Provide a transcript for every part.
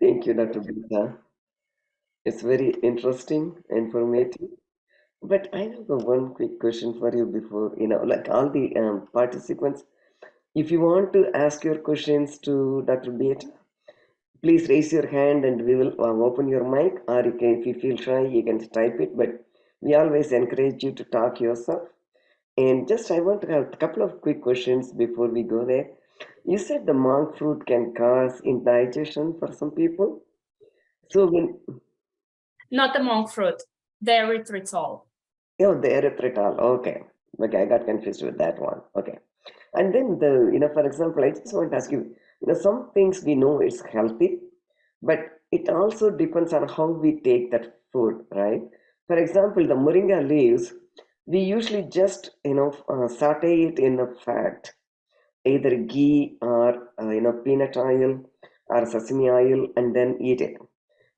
Thank you, Dr. Beata. It's very interesting, informative. But I have a one quick question for you before, like all the participants. If you want to ask your questions to Dr. Beata, please raise your hand and we will open your mic. Or you can, if you feel shy, you can type it. But we always encourage you to talk yourself. And just I want to have a couple of quick questions before we go there. You said the monk fruit can cause indigestion for some people. So when Not the monk fruit, the erythritol. oh, the erythritol, okay. Okay, I got confused with that one. Okay. And then for example, I just want to ask you, some things we know it's healthy, but it also depends on how we take that food, right? For example, the moringa leaves, we usually just, saute it in a fat, either ghee or, peanut oil or sesame oil, and then eat it.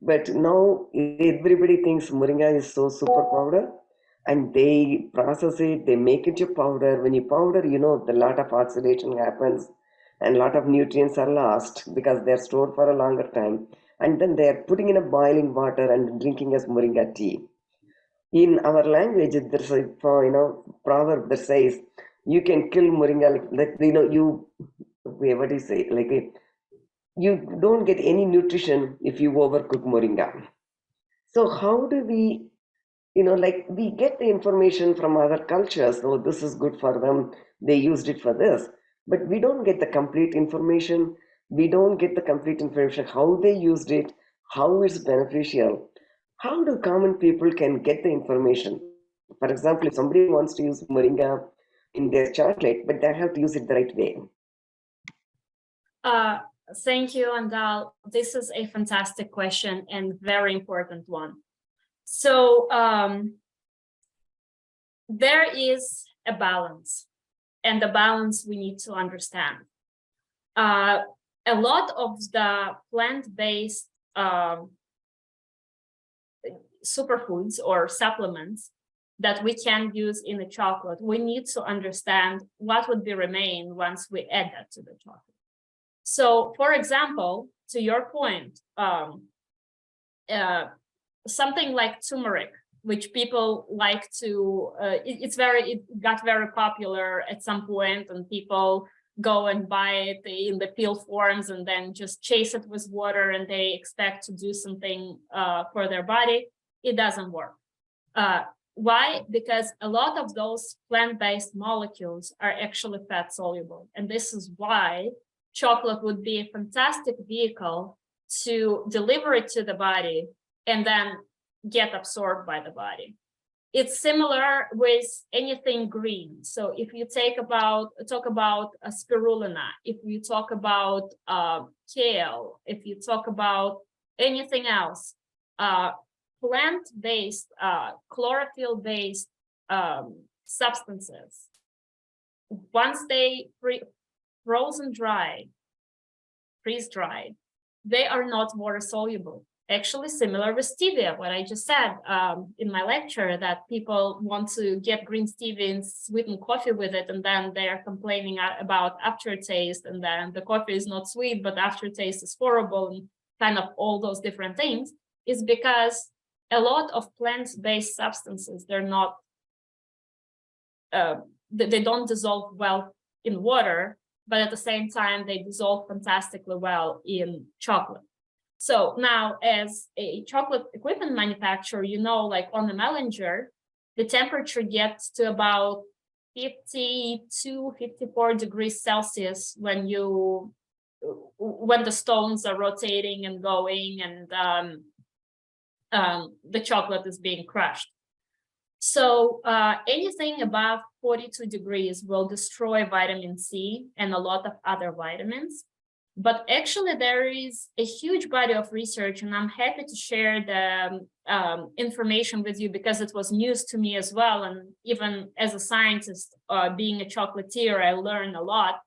But now everybody thinks moringa is so super powder, and they process it, they make it into powder. When you powder, the lot of oxidation happens and lot of nutrients are lost because they're stored for a longer time. And then they're putting in a boiling water and drinking as moringa tea. In our language, there's a proverb that says you can kill moringa like you what do you say like you don't get any nutrition if you overcook moringa. So how do we, like we get the information from other cultures, oh, this is good for them, they used it for this, but we don't get the complete information. We don't get the complete information how they used it, how it's beneficial. How do common people can get the information? For example, if somebody wants to use moringa in their chocolate, but they have to use it the right way. Thank you, Andal. This is a fantastic question and very important one. So there is a balance, and the balance we need to understand. A lot of the plant-based superfoods or supplements that we can use in the chocolate, we need to understand what would be remain once we add that to the chocolate. So, for example, to your point, something like turmeric, which people like to, it got very popular at some point, and people go and buy it in the pill forms and then just chase it with water, and they expect to do something for their body. It doesn't work. Why? Because a lot of those plant-based molecules are actually fat soluble, and this is why chocolate would be a fantastic vehicle to deliver it to the body and then get absorbed by the body. It's similar with anything green. So if you talk about spirulina, if you talk about kale, if you talk about anything else, plant-based, chlorophyll-based substances, once they freeze-dried, they are not water soluble. Actually, similar with stevia, what I just said in my lecture, that people want to get green stevia and sweeten coffee with it, and then they are complaining about aftertaste, and then the coffee is not sweet, but aftertaste is horrible, and kind of all those different things, is because a lot of plant-based substances, they're not, they don't dissolve well in water, but at the same time, they dissolve fantastically well in chocolate. So now, as a chocolate equipment manufacturer, like on the Mellinger, the temperature gets to about 52, 54 degrees Celsius when the stones are rotating and going, and the chocolate is being crushed. So anything above 42 degrees will destroy vitamin C and a lot of other vitamins. But actually, there is a huge body of research, and I'm happy to share the information with you because it was news to me as well. And even as a scientist, being a chocolatier, I learned a lot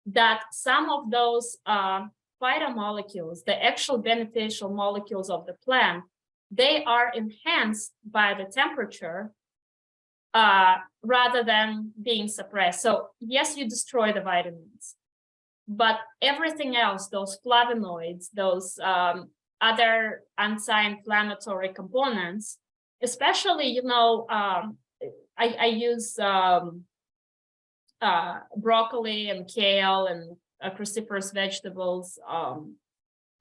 that some of those phytomolecules, the actual beneficial molecules of the plant, they are enhanced by the temperature rather than being suppressed. So yes, you destroy the vitamins, but everything else, those flavonoids, those other anti-inflammatory components, especially, I use broccoli and kale and cruciferous vegetables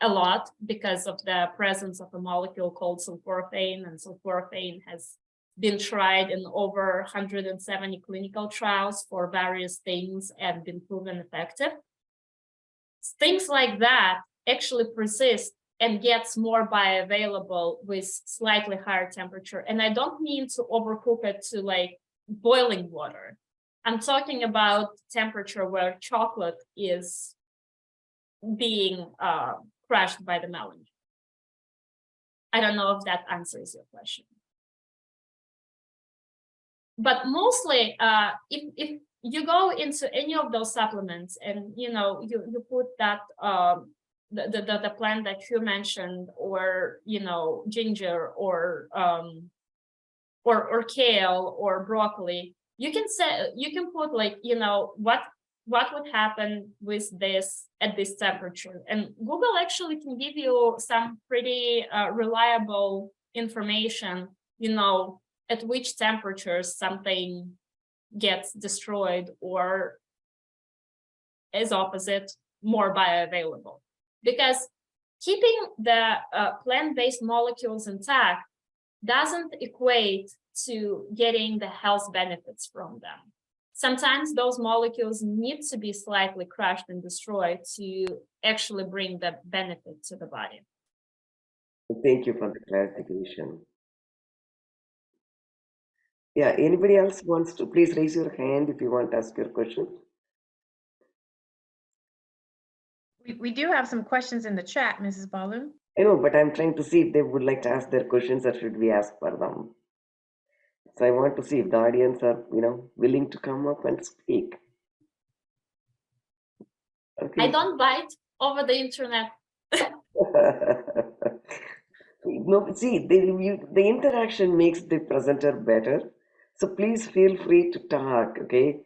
a lot because of the presence of a molecule called sulforaphane, and sulforaphane has been tried in over 170 clinical trials for various things and been proven effective. Things like that actually persist and gets more bioavailable with slightly higher temperature. And I don't mean to overcook it to like boiling water. I'm talking about temperature where chocolate is being crushed by the melon. I don't know if that answers your question. But mostly, if you go into any of those supplements and you put that the plant that you mentioned, or ginger, or kale or broccoli, you can put like what would happen with this at this temperature, and Google actually can give you some pretty reliable information, at which temperatures something gets destroyed, or as opposite, more bioavailable. Because keeping the plant-based molecules intact doesn't equate to getting the health benefits from them. Sometimes those molecules need to be slightly crushed and destroyed to actually bring the benefit to the body. Thank you for the clarification. Yeah, anybody else wants to please raise your hand if you want to ask your question? We do have some questions in the chat, Mrs. Balu. I know, but I'm trying to see if they would like to ask their questions, or should we ask for them? So I want to see if the audience are, willing to come up and speak. Okay. I don't bite over the internet. No, see, the interaction makes the presenter better. So please feel free to talk, okay?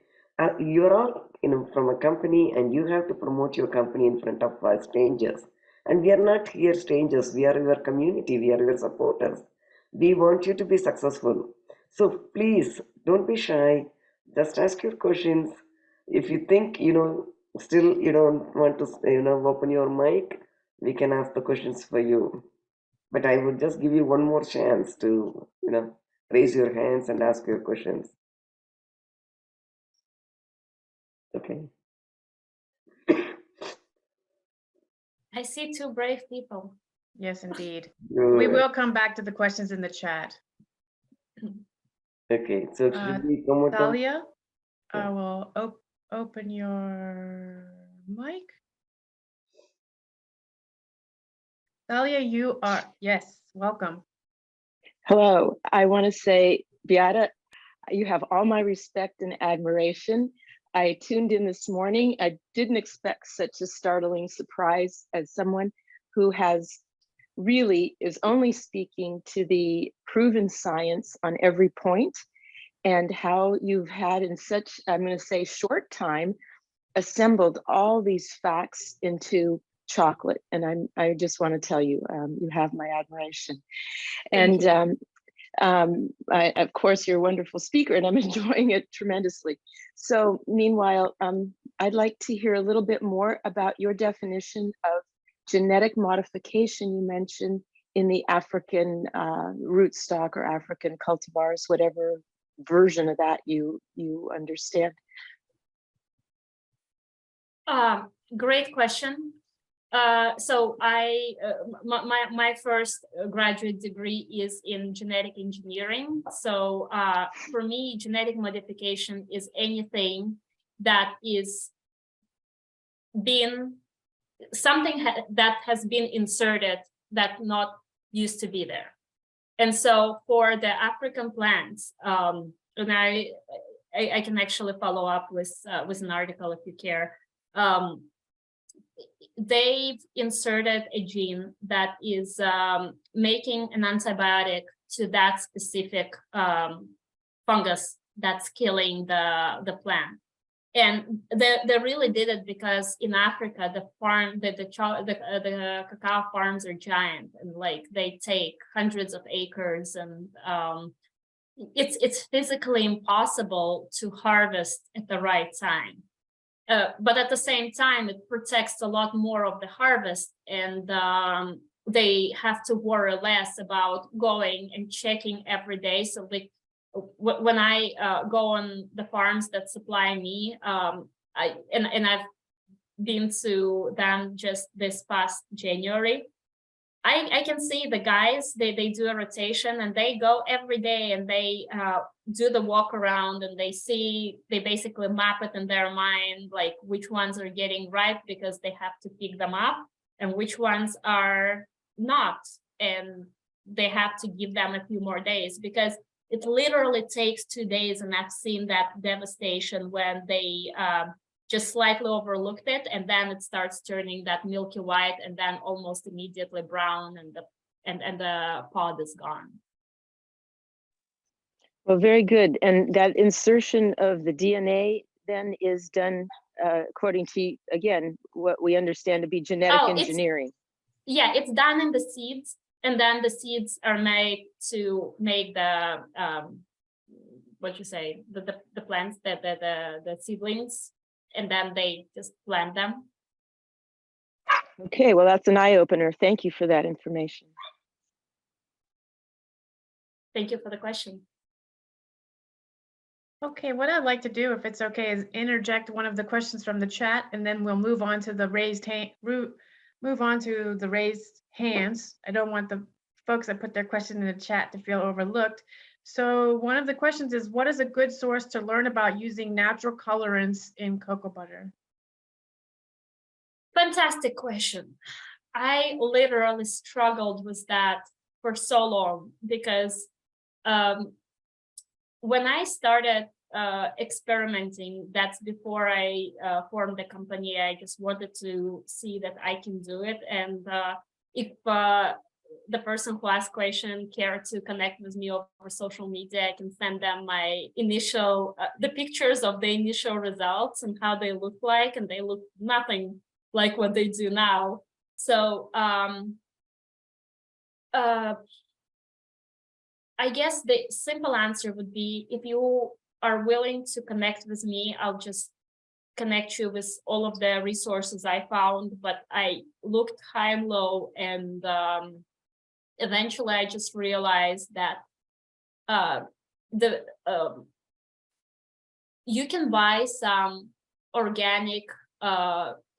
You're all, from a company, and you have to promote your company in front of strangers. And we are not here strangers. We are your community. We are your supporters. We want you to be successful. So please don't be shy. Just ask your questions. If you think, still you don't want to, open your mic, we can ask the questions for you. But I would just give you one more chance to, raise your hands and ask your questions. Okay. I see two brave people. Yes, indeed. Good. We will come back to the questions in the chat. Okay, so should we come with Thalia, I will open your mic. Thalia, you are, yes, welcome. Hello, I want to say, Beata, you have all my respect and admiration. I tuned in this morning. I didn't expect such a startling surprise as someone who is only speaking to the proven science on every point, and how you've had in such, I'm going to say, short time, assembled all these facts into chocolate. And I just want to tell you, you have my admiration. And of course, you're a wonderful speaker, and I'm enjoying it tremendously. So meanwhile, I'd like to hear a little bit more about your definition of genetic modification you mentioned in the African rootstock or African cultivars, whatever version of that you understand. Great question. So my first graduate degree is in genetic engineering. So for me, genetic modification is anything that is something that has been inserted that not used to be there. And so for the African plants, and I can actually follow up with an article if you care. They've inserted a gene that is making an antibiotic to that specific fungus that's killing the plant. And they really did it because in Africa, the cacao farms are giant, and like they take hundreds of acres, and it's physically impossible to harvest at the right time. But at the same time, it protects a lot more of the harvest, and they have to worry less about going and checking every day. So like when I go on the farms that supply me, I've been to them just this past January. I can see the guys, they do a rotation, and they go every day, and they do the walk around, and they basically map it in their mind, like which ones are getting ripe because they have to pick them up, and which ones are not, and they have to give them a few more days, because it literally takes 2 days, and I've seen that devastation when they just slightly overlooked it, and then it starts turning that milky white, and then almost immediately brown, and the pod is gone. Well, very good. And that insertion of the DNA then is done according to, again, what we understand to be genetic engineering. Yeah, it's done in the seeds, and then the seeds are made to make the the plants, the seedlings, and then they just plant them. Okay, well, that's an eye-opener. Thank you for that information. Thank you for the question. Okay, what I'd like to do, if it's okay, is interject one of the questions from the chat, and then we'll move on to the raised hands. I don't want the folks that put their question in the chat to feel overlooked. So one of the questions is, what is a good source to learn about using natural colorants in cocoa butter? Fantastic question. I literally struggled with that for so long, because when I started experimenting, that's before I formed the company. I just wanted to see that I can do it. And if the person who asked question care to connect with me over social media, I can send them my initial, the pictures of the initial results and how they look like, and they look nothing like what they do now. So I guess the simple answer would be, if you are willing to connect with me, I'll just connect you with all of the resources I found. But I looked high and low, and eventually I just realized that you can buy some organic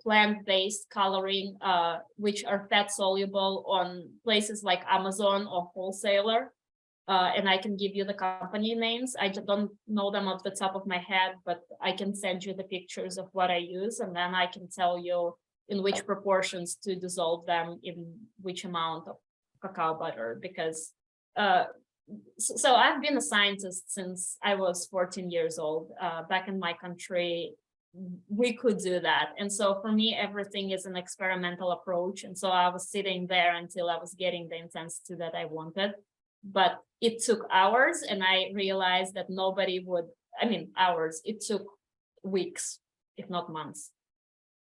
plant-based coloring, which are fat soluble, on places like Amazon or Wholesaler. And I can give you the company names. I don't know them off the top of my head, but I can send you the pictures of what I use, and then I can tell you in which proportions to dissolve them in which amount of cacao butter. Because so I've been a scientist since I was 14 years old. Back in my country, we could do that. And so for me, everything is an experimental approach. And so I was sitting there until I was getting the intensity that I wanted. But it took hours, and I realized that nobody would, hours, it took weeks, if not months.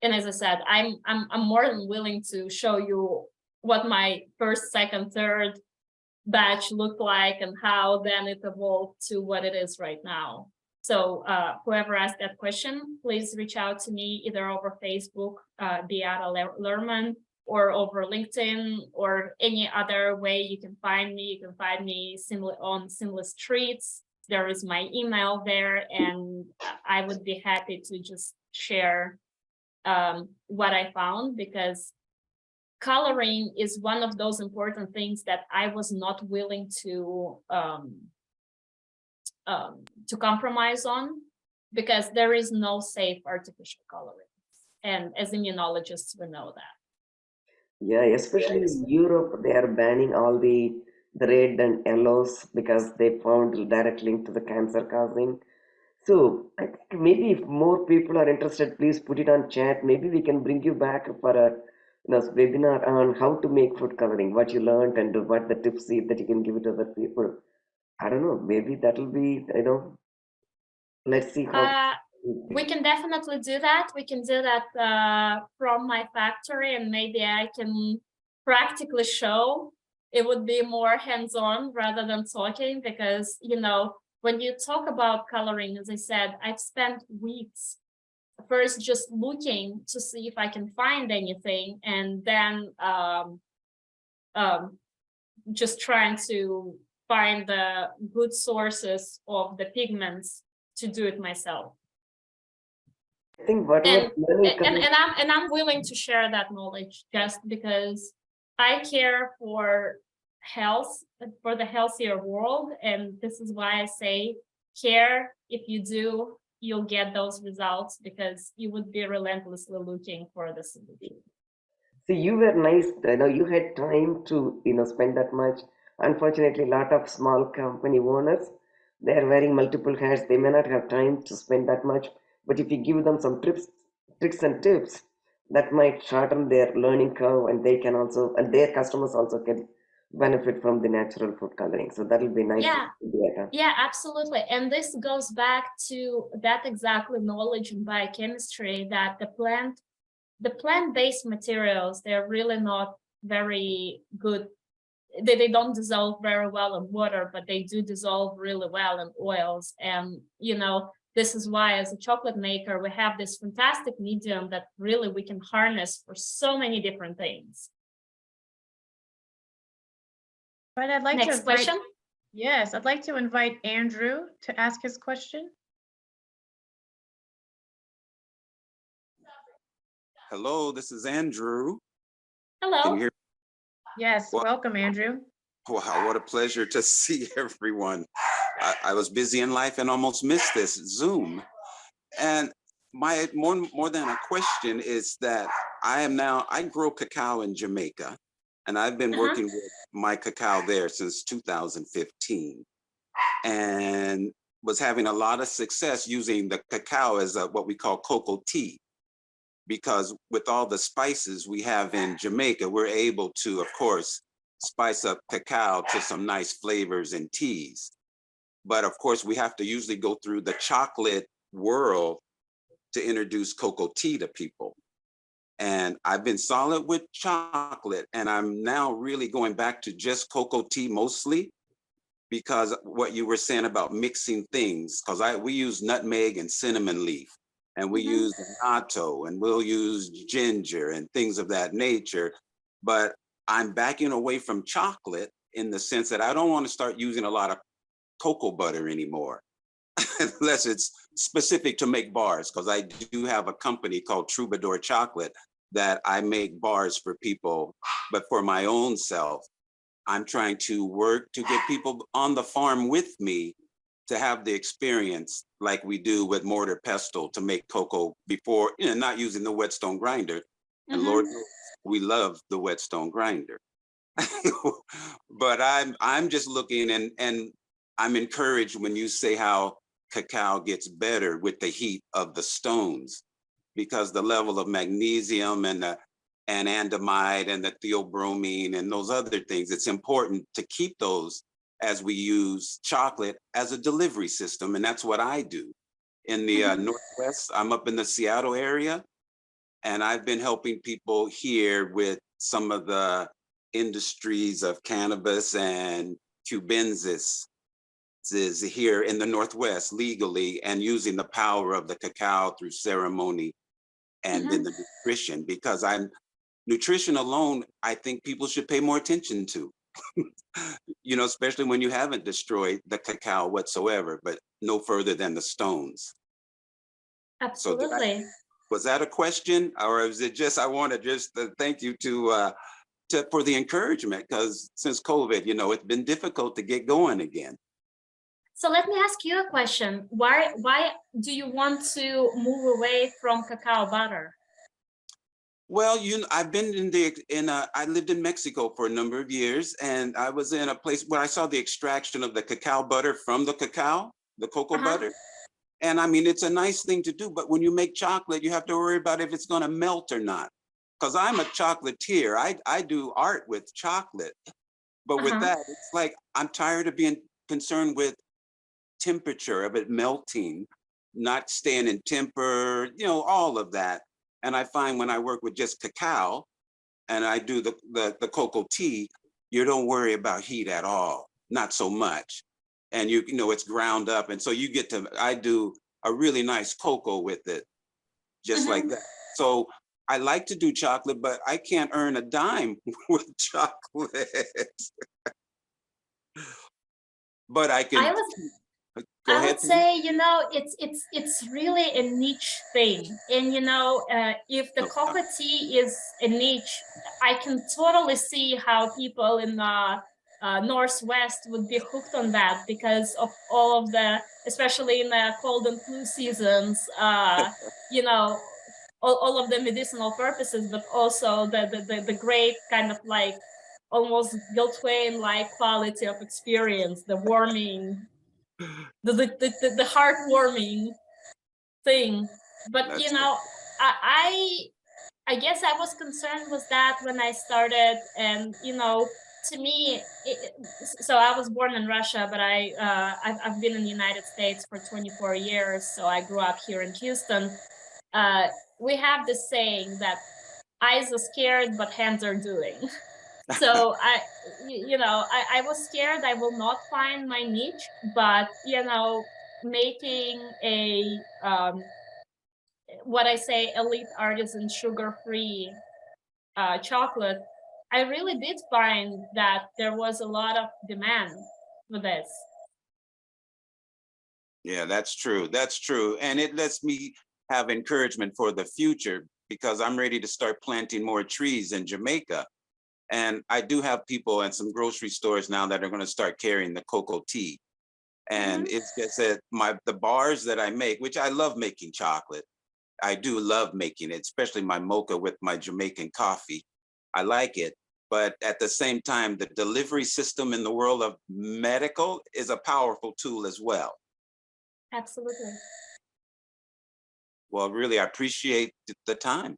And as I said, I'm more than willing to show you what my first, second, third batch looked like, and how then it evolved to what it is right now. So whoever asked that question, please reach out to me either over Facebook, Beata Lerman, or over LinkedIn, or any other way you can find me. You can find me on Seamless Treats. There is my email there, and I would be happy to just share what I found, because coloring is one of those important things that I was not willing to compromise on, because there is no safe artificial coloring. And as immunologists, we know that. Yeah, especially in Europe, they are banning all the red and yellows because they found a direct link to the cancer causing. So I think maybe if more people are interested, please put it on chat. Maybe we can bring you back for a webinar on how to make food coloring, what you learned, and what the tips is that you can give it to other people. I don't know. Maybe that will be, let's see how. We can definitely do that. We can do that from my factory, and maybe I can practically show. It would be more hands-on rather than talking, because, you know, when you talk about coloring, as I said, I've spent weeks first just looking to see if I can find anything, and then just trying to find the good sources of the pigments to do it myself. I think whatever And I'm willing to share that knowledge, just because I care for health, for the healthier world, and this is why I say care. If you do, you'll get those results, because you would be relentlessly looking for the solution. So you were nice, you had time to, spend that much. Unfortunately, a lot of small company owners, they are wearing multiple hats. They may not have time to spend that much. But if you give them some tricks and tips, that might shorten their learning curve, and they can also, and their customers also can benefit from the natural food coloring. So that will be nice. Yeah, absolutely. And this goes back to that exactly knowledge in biochemistry, that the plant-based materials, they're really not very good. They don't dissolve very well in water, but they do dissolve really well in oils. And, this is why, as a chocolate maker, we have this fantastic medium that really we can harness for so many different things. But I'd like Next question. Yes, I'd like to invite Andrew to ask his question. Hello, this is Andrew. Hello. Can you hear me? Yes, welcome, Andrew. Wow, what a pleasure to see everyone. I was busy in life and almost missed this Zoom. And my more than a question is that I grow cacao in Jamaica, and I've been working with my cacao there since 2015, and was having a lot of success using the cacao as what we call cocoa tea. Because with all the spices we have in Jamaica, we're able to, of course, spice up cacao to some nice flavors and teas. But of course, we have to usually go through the chocolate world to introduce cocoa tea to people. And I've been solid with chocolate, and I'm now really going back to just cocoa tea mostly, because what you were saying about mixing things, because we use nutmeg and cinnamon leaf, and we use annatto, and we'll use ginger and things of that nature. But I'm backing away from chocolate in the sense that I don't want to start using a lot of cocoa butter anymore, unless it's specific to make bars, because I do have a company called Troubadour Chocolate that I make bars for people. But for my own self, I'm trying to work to get people on the farm with me to have the experience like we do with mortar pestle to make cocoa before, not using the whetstone grinder. And Lord knows, we love the whetstone grinder. But I'm just looking, and I'm encouraged when you say how cacao gets better with the heat of the stones, because the level of magnesium and anandamide and the theobromine and those other things, it's important to keep those as we use chocolate as a delivery system. And that's what I do. In the Northwest, I'm up in the Seattle area, and I've been helping people here with some of the industries of cannabis and cubensis is here in the Northwest legally, and using the power of the cacao through ceremony and then the nutrition, because nutrition alone, I think people should pay more attention to. Especially when you haven't destroyed the cacao whatsoever, but no further than the stones. Absolutely. So was that a question, or is it just, I want to just thank you for the encouragement, because since COVID, it's been difficult to get going again. So let me ask you a question. Why do you want to move away from cacao butter? Well, I've been I lived in Mexico for a number of years, and I was in a place where I saw the extraction of the cacao butter from the cacao, the cocoa butter. And I mean, it's a nice thing to do, but when you make chocolate, you have to worry about if it's going to melt or not. Because I'm a chocolatier. I do art with chocolate. But with that, it's like, I'm tired of being concerned with temperature of it melting, not staying in temper, all of that. And I find when I work with just cacao and I do the cocoa tea, you don't worry about heat at all, not so much. And it's ground up. And so I do a really nice cocoa with it, just like that. So I like to do chocolate, but I can't earn a dime with chocolate. But I can. I would say, it's really a niche thing. And, if the cocoa tea is a niche, I can totally see how people in the Northwest would be hooked on that because of all of especially in the cold and flu seasons, all of the medicinal purposes, but also the great kind of like almost Giltwain-like quality of experience, the warming, the heartwarming thing. But I guess I was concerned with that when I started, and to me, so I was born in Russia, but I've been in the United States for 24 years, so I grew up here in Houston. We have this saying that eyes are scared, but hands are doing. So I was scared I will not find my niche, but making a what I say elite artisan sugar-free chocolate, I really did find that there was a lot of demand for this. Yeah, that's true. That's true. And it lets me have encouragement for the future because I'm ready to start planting more trees in Jamaica. And I do have people in some grocery stores now that are going to start carrying the cocoa tea. And it's just that the bars that I make, which I love making chocolate. I do love making it, especially my mocha with my Jamaican coffee. I like it. But at the same time, the delivery system in the world of medical is a powerful tool as well. Absolutely. Well, really, I appreciate the time.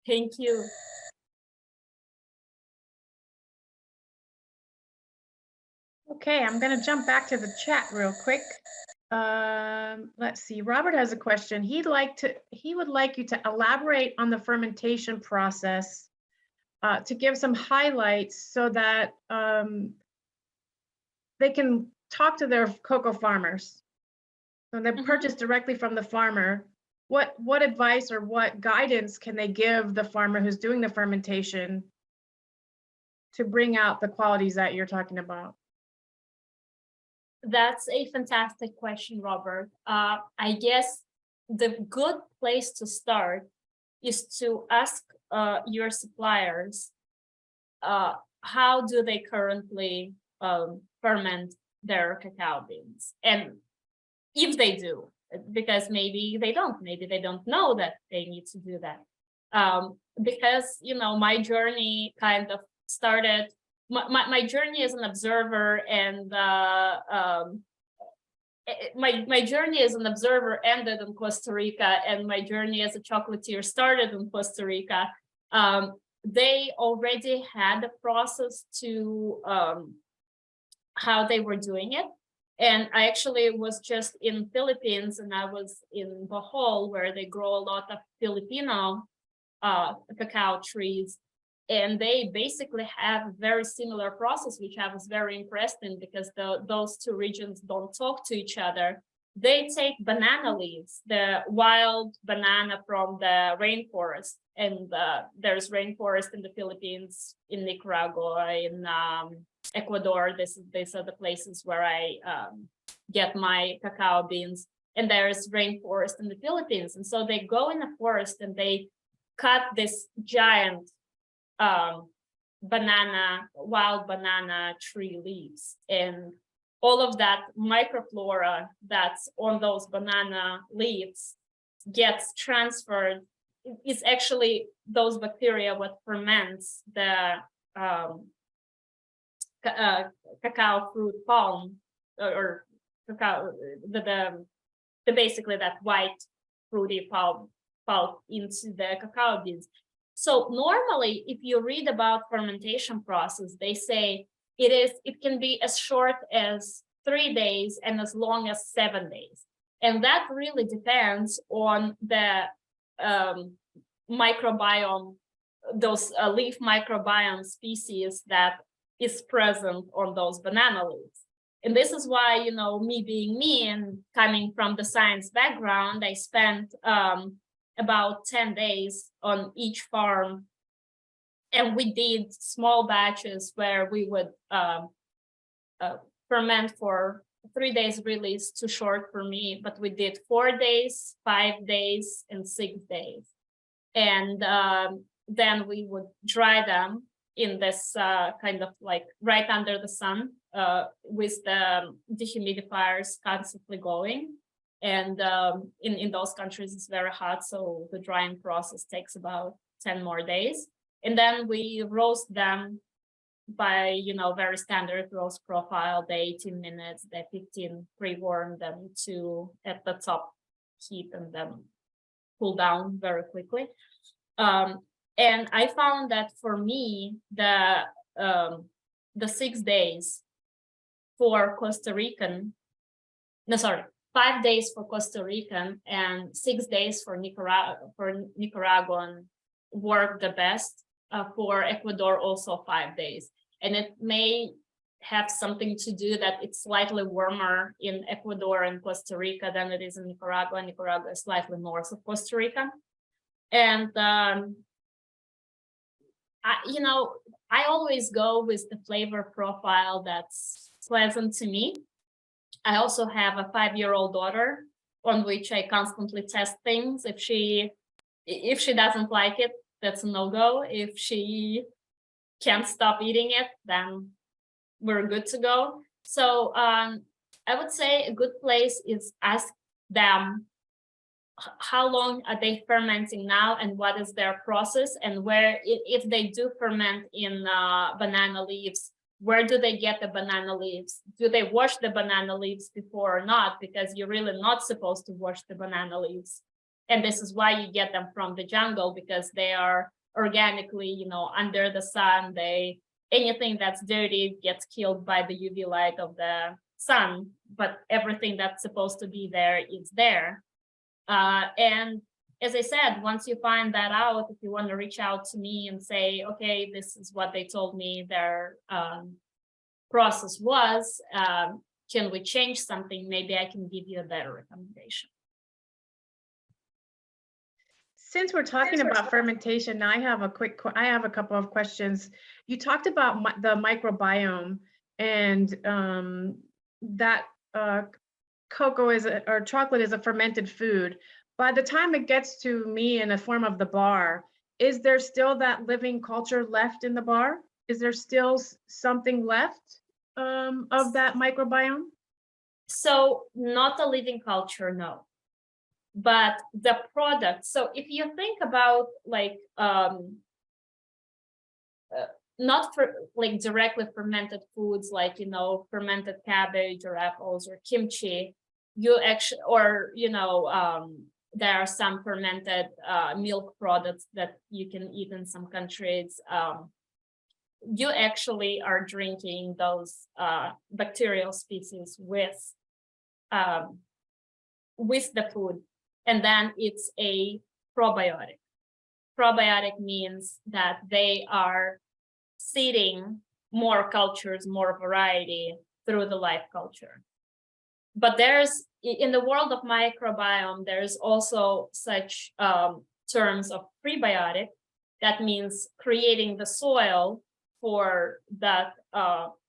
Thank you. Okay, I'm going to jump back to the chat real quick. Let's see. Robert has a question. He would like you to elaborate on the fermentation process to give some highlights so that they can talk to their cocoa farmers. When they purchase directly from the farmer, what advice or what guidance can they give the farmer who's doing the fermentation to bring out the qualities that you're talking about? That's a fantastic question, Robert. I guess the good place to start is to ask your suppliers, how do they currently ferment their cacao beans? And if they do, because maybe they don't know that they need to do that. Because, my journey kind of started, my journey as an observer and my journey as an observer ended in Costa Rica, and my journey as a chocolatier started in Costa Rica. They already had a process to how they were doing it. And I actually was just in Philippines, and I was in Bohol, where they grow a lot of Filipino cacao trees. And they basically have a very similar process, which I was very impressed in because those two regions don't talk to each other. They take banana leaves, the wild banana from the rainforest. And there's rainforest in the Philippines, in Nicaragua, in Ecuador. These are the places where I get my cacao beans. And there's rainforest in the Philippines. And so they go in the forest and they cut this giant wild banana tree leaves, and all of that microflora that's on those banana leaves gets transferred. It's actually those bacteria what ferments the cacao fruit palm, or cacao, the basically that white fruity pulp into the cacao beans. So normally, if you read about fermentation process, they say it can be as short as 3 days and as long as 7 days. And that really depends on the microbiome, those leaf microbiome species that is present on those banana leaves. And this is why, you know, me being me and coming from the science background, I spent about 10 days on each farm. And we did small batches where we would ferment for 3 days. Really is too short for me, but we did 4 days, 5 days, and 6 days. And then we would dry them in this kind of like right under the sun with the dehumidifiers constantly going. And in those countries, it's very hot, so the drying process takes about 10 more days. And then we roast them by, you know, very standard roast profile, the 18 minutes, the 15 pre-warm, them to at the top heat and then cool down very quickly. And I found that for me, the 6 days for Costa Rican, 5 days for Costa Rican and 6 days for Nicaraguan work the best. For Ecuador, also 5 days. And it may have something to do that it's slightly warmer in Ecuador and Costa Rica than it is in Nicaragua. Nicaragua is slightly north of Costa Rica. And, I always go with the flavor profile that's pleasant to me. I also have a 5-year-old daughter on which I constantly test things. If she doesn't like it, that's a no-go. If she can't stop eating it, then we're good to go. So I would say a good place is ask them how long are they fermenting now and what is their process, and where, if they do ferment in banana leaves, where do they get the banana leaves? Do they wash the banana leaves before or not? Because you're really not supposed to wash the banana leaves. And this is why you get them from the jungle, because they are organically, you know, under the sun. Anything that's dirty gets killed by the UV light of the sun, but everything that's supposed to be there is there. And as I said, once you find that out, if you want to reach out to me and say, okay, this is what they told me their process was, can we change something? Maybe I can give you a better recommendation. Since we're talking about fermentation, I have a couple of questions. You talked about the microbiome and that cocoa or chocolate is a fermented food. By the time it gets to me in the form of the bar, is there still that living culture left in the bar? Is there still something left of that microbiome? So not a living culture, no. But the product, so if you think about like not for like directly fermented foods, like, you know, fermented cabbage or apples or kimchi, you actually, or, you know, there are some fermented milk products that you can eat in some countries. You actually are drinking those bacterial species with the food. And then it's a probiotic. Probiotic means that they are seeding more cultures, more variety through the life culture. But there's, in the world of microbiome, there's also such terms of prebiotic. That means creating the soil for that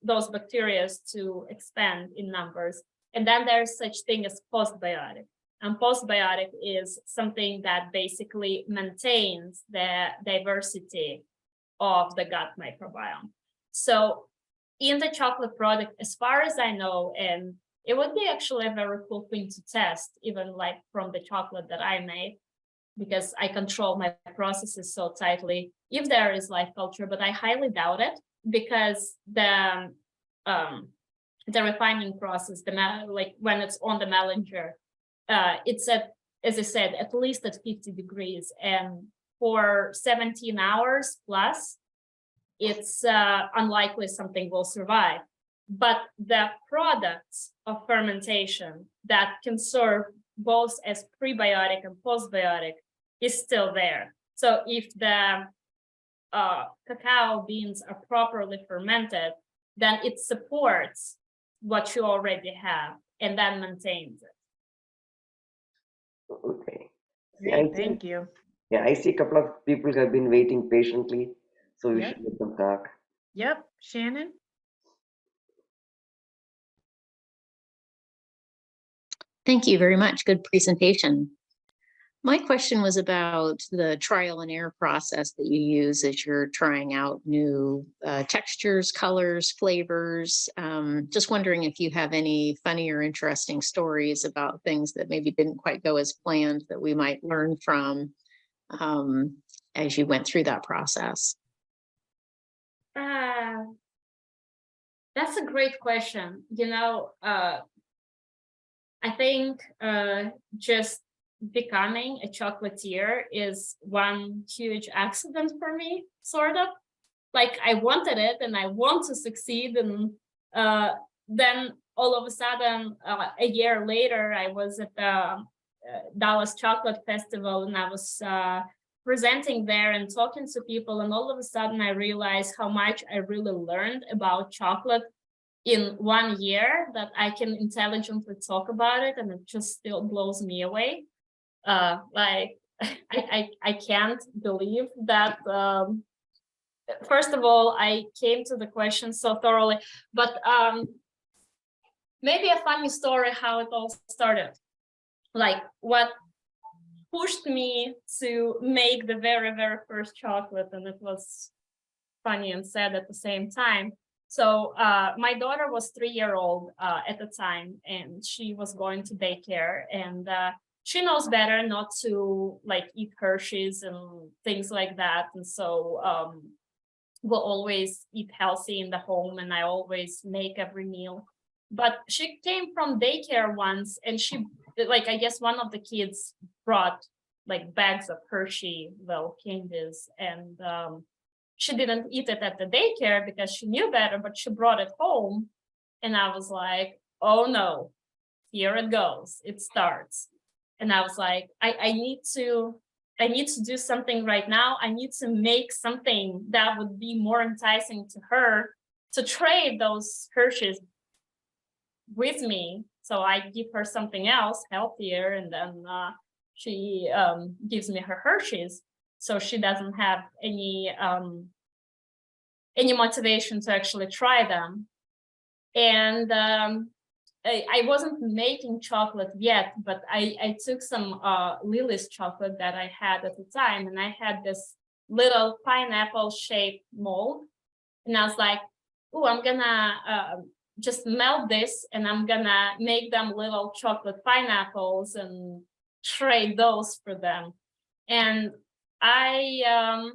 those bacteria to expand in numbers. And then there's such thing as postbiotic. And postbiotic is something that basically maintains the diversity of the gut microbiome. So in the chocolate product, as far as I know, and it would be actually a very cool thing to test, even like from the chocolate that I made, because I control my processes so tightly, if there is life culture, but I highly doubt it, because the refining process, like when it's on the Mellinger, it's at, as I said, at least at 50 degrees, and for 17 hours plus, it's unlikely something will survive. But the products of fermentation that can serve both as prebiotic and postbiotic, is still there. So if the cacao beans are properly fermented, then it supports what you already have and then maintains it. Okay. Great, thank you. Yeah, I see a couple of people have been waiting patiently, so we Yep. should let them talk. Yep, Shannon? Thank you very much. Good presentation. My question was about the trial and error process that you use as you're trying out new textures, colors, flavors. Just wondering if you have any funny or interesting stories about things that maybe didn't quite go as planned that we might learn from as you went through that process. That's a great question. You know, I think just becoming a chocolatier is one huge accident for me, sort of. Like I wanted it and I want to succeed, and then all of a sudden, a year later, I was at the Dallas Chocolate Festival, and I was presenting there and talking to people, and all of a sudden I realized how much I really learned about chocolate in 1 year, that I can intelligently talk about it, and it just still blows me away. Like I can't believe that. First of all, I came to the question so thoroughly, but maybe a funny story how it all started. Like what pushed me to make the very, very first chocolate, and it was funny and sad at the same time. So my daughter was 3-year-old at the time, and she was going to daycare, and she knows better not to like eat Hershey's and things like that. And so we'll always eat healthy in the home, and I always make every meal. But she came from daycare once, and she, like, I guess one of the kids brought like bags of Hershey little candies, and she didn't eat it at the daycare because she knew better, but she brought it home. And I was like, oh no, here it goes, it starts. And I was like, I need to do something right now. I need to make something that would be more enticing to her to trade those Hershey's with me. So I give her something else healthier, and then she gives me her Hershey's, so she doesn't have any motivation to actually try them. And I wasn't making chocolate yet, but I took some Lily's chocolate that I had at the time, and I had this little pineapple shaped mold, and I was like, oh, I'm gonna just melt this, and I'm gonna make them little chocolate pineapples and trade those for them. And I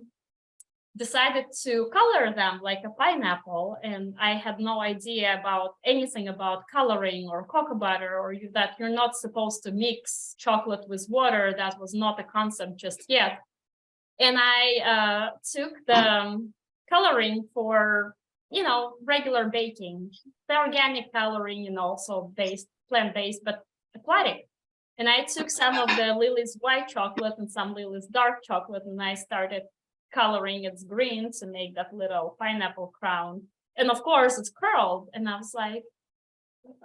decided to color them like a pineapple, and I had no idea about anything about coloring or cocoa butter, or that you're not supposed to mix chocolate with water. That was not a concept just yet. And I took the coloring for, you know, regular baking, the organic coloring, and also plant-based, but aquatic. And I took some of the Lily's white chocolate and some Lily's dark chocolate, and I started coloring its green to make that little pineapple crown. And of course it's curled, and I was like,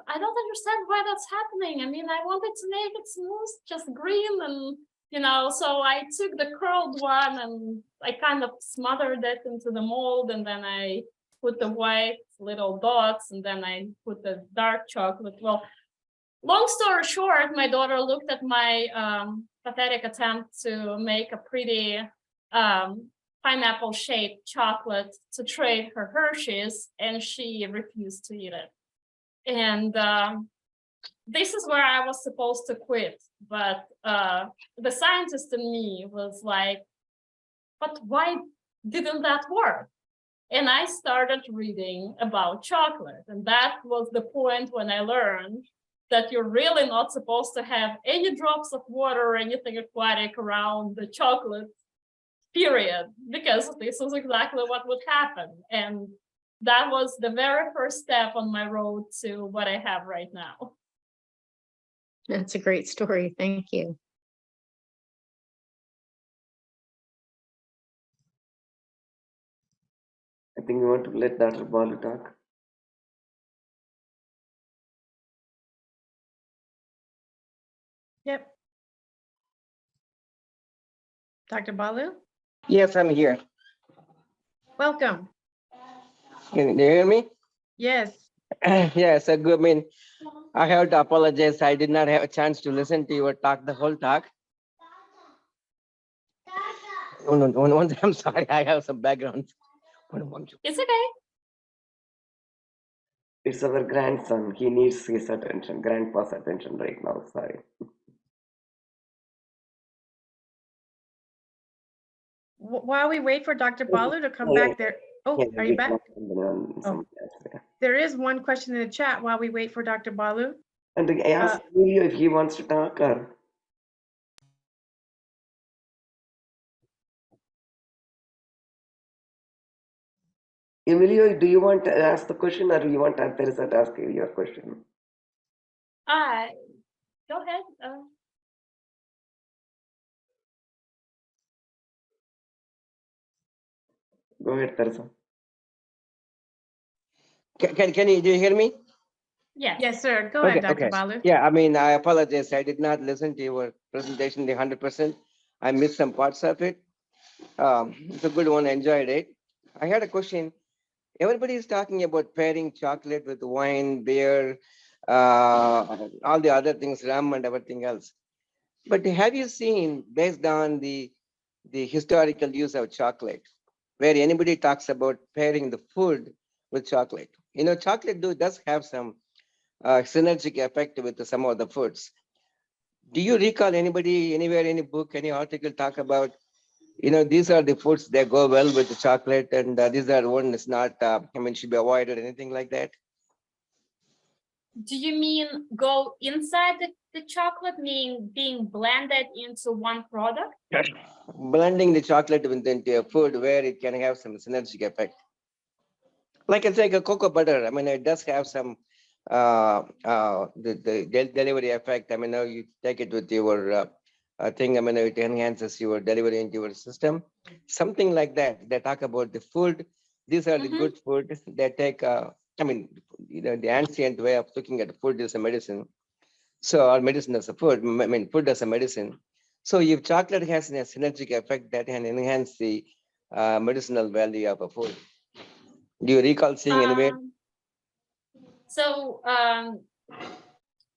I don't understand why that's happening. I mean, I wanted to make it smooth, just green, and you know, so I took the curled one and I kind of smothered it into the mold, and then I put the white little dots, and then I put the dark chocolate. Well, long story short, my daughter looked at my pathetic attempt to make a pretty pineapple shaped chocolate to trade her Hershey's, and she refused to eat it. And this is where I was supposed to quit, but the scientist in me was like, but why didn't that work? And I started reading about chocolate, and that was the point when I learned that you're really not supposed to have any drops of water or anything aquatic around the chocolate, period, because this is exactly what would happen. And that was the very first step on my road to what I have right now. That's a great story. Thank you. I think we want to let Dr. Balu talk. Yep. Dr. Balu, Yes, I'm here. welcome. Can you hear me? Yes. Yes, good. I mean, I have to apologize. I did not have a chance to listen to your talk, the whole talk. Oh, no, I'm sorry. I have some background. It's okay. It's our grandson. He needs his attention, grandpa's attention right now. Sorry. While we wait for Dr. Balu to come Yeah, back there. Oh, yeah, are you we back? talked on Oh. some class, yeah. There is one question in the chat while we wait for Dr. Balu. And I asked Emilio if he wants to talk or. Emilio, do you want to ask the question or you want Teresa to ask you your question? Go ahead. Go ahead, Teresa. Do you hear me? Yes. Yes, sir. Go ahead, Dr. Okay. Balu. Yeah, I mean, I apologize. I did not listen to your presentation the 100%. I missed some parts of it. It's a good one. I enjoyed it. I had a question. Everybody is talking about pairing chocolate with wine, beer, all the other things, rum and everything else. But have you seen, based on the historical use of chocolate, where anybody talks about pairing the food with chocolate? You know, chocolate does have some synergistic effect with some of the foods. Do you recall anybody, anywhere, any book, any article talk about, you know, these are the foods that go well with the chocolate, and these are one is not, should be avoided, anything like that? Do you mean go inside the chocolate, meaning being blended into one product? Blending the chocolate into a food where it can have some synergistic effect. Like it's like a cocoa butter. I mean, it does have some the delivery effect. I mean, now you take it with your thing. I mean, it enhances your delivery into your system. Something like that. They talk about the food. These are the good food. They take. I mean, you know, the ancient way of looking at food is a medicine. So, our medicine as a food. I mean, food as a medicine. So, if chocolate has a synergic effect, that can enhance the medicinal value of a food. Do you recall seeing anywhere? So I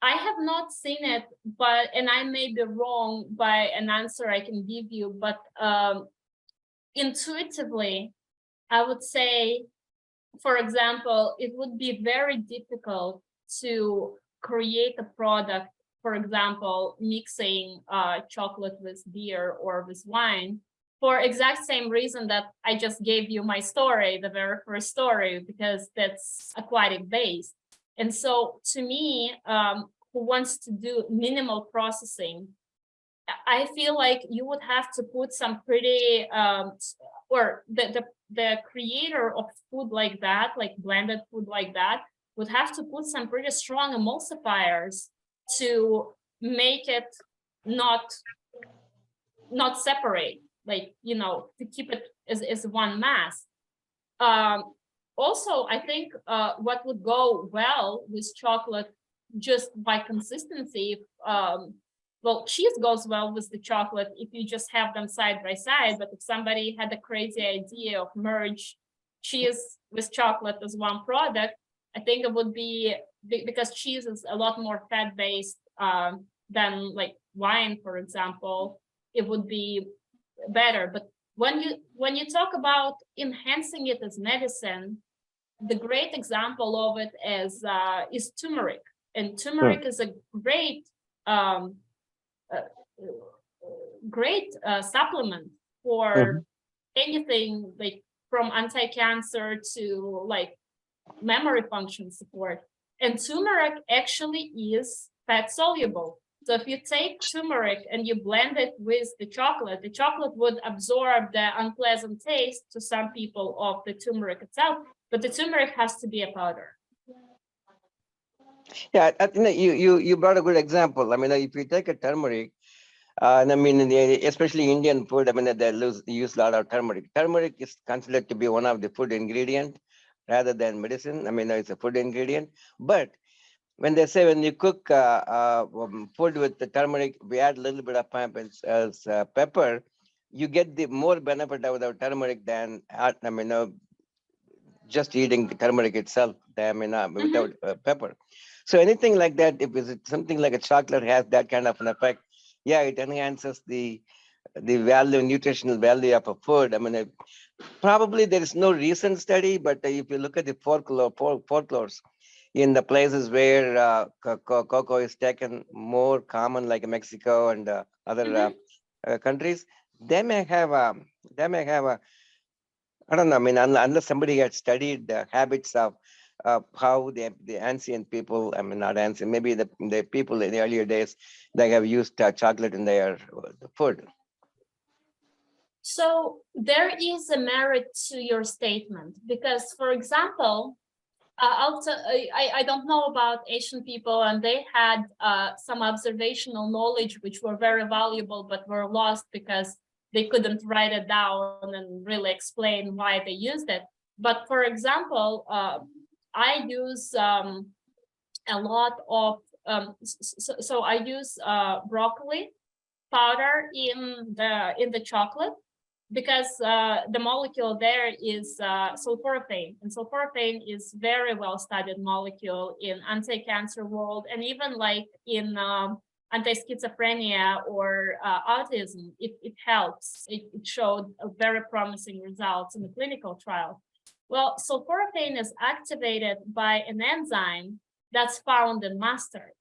have not seen it, but, and I may be wrong by an answer I can give you, but intuitively, I would say, for example, it would be very difficult to create a product, for example, mixing chocolate with beer or with wine, for exact same reason that I just gave you my story, the very first story, because that's aquatic based. And so to me, who wants to do minimal processing, I feel like you would have to put some pretty, or the creator of food like that, like blended food like that, would have to put some pretty strong emulsifiers to make it not separate, like, you know, to keep it as one mass. Also, I think what would go well with chocolate just by consistency, well, cheese goes well with the chocolate if you just have them side by side, but if somebody had a crazy idea of merge cheese with chocolate as one product, I think it would be, because cheese is a lot more fat-based than like wine, for example, it would be better. But when you talk about enhancing it as medicine, the great example of it is turmeric, and turmeric is a great supplement for anything, like from anti-cancer to like memory function support. And turmeric actually is fat soluble. So if you take turmeric and you blend it with the chocolate would absorb the unpleasant taste to some people of the turmeric itself, but the turmeric has to be a powder. Yeah, you brought a good example. I mean, if you take a turmeric, and I mean, especially Indian food, I mean, they use a lot of turmeric. Turmeric is considered to be one of the food ingredient rather than medicine. I mean, it's a food ingredient. But when they say when you cook food with the turmeric, we add a little bit of pepper, you get the more benefit out of turmeric than I mean, just eating the turmeric itself. I mean, without pepper. So anything like that, if it's something like a chocolate has that kind of an effect, yeah, it enhances the value, nutritional value of a food. I mean, probably there is no recent study, but if you look at the folklores in the places where cocoa is taken more common, like Mexico and other countries, they may have a, I don't know. I mean, unless somebody had studied the habits of how the ancient people, I mean, not ancient, maybe the people in the earlier days, they have used chocolate in their food. So there is a merit to your statement because, for example, I don't know about Asian people, and they had some observational knowledge which were very valuable, but were lost because they couldn't write it down and really explain why they used it. But for example, I use a lot of, so I use broccoli powder in the chocolate, because the molecule there is sulforaphane, and sulforaphane is very well studied molecule in anti-cancer world, and even like in anti-schizophrenia or autism, it helps. It showed a very promising results in the clinical trial. Well, sulforaphane is activated by an enzyme that's found in mustard.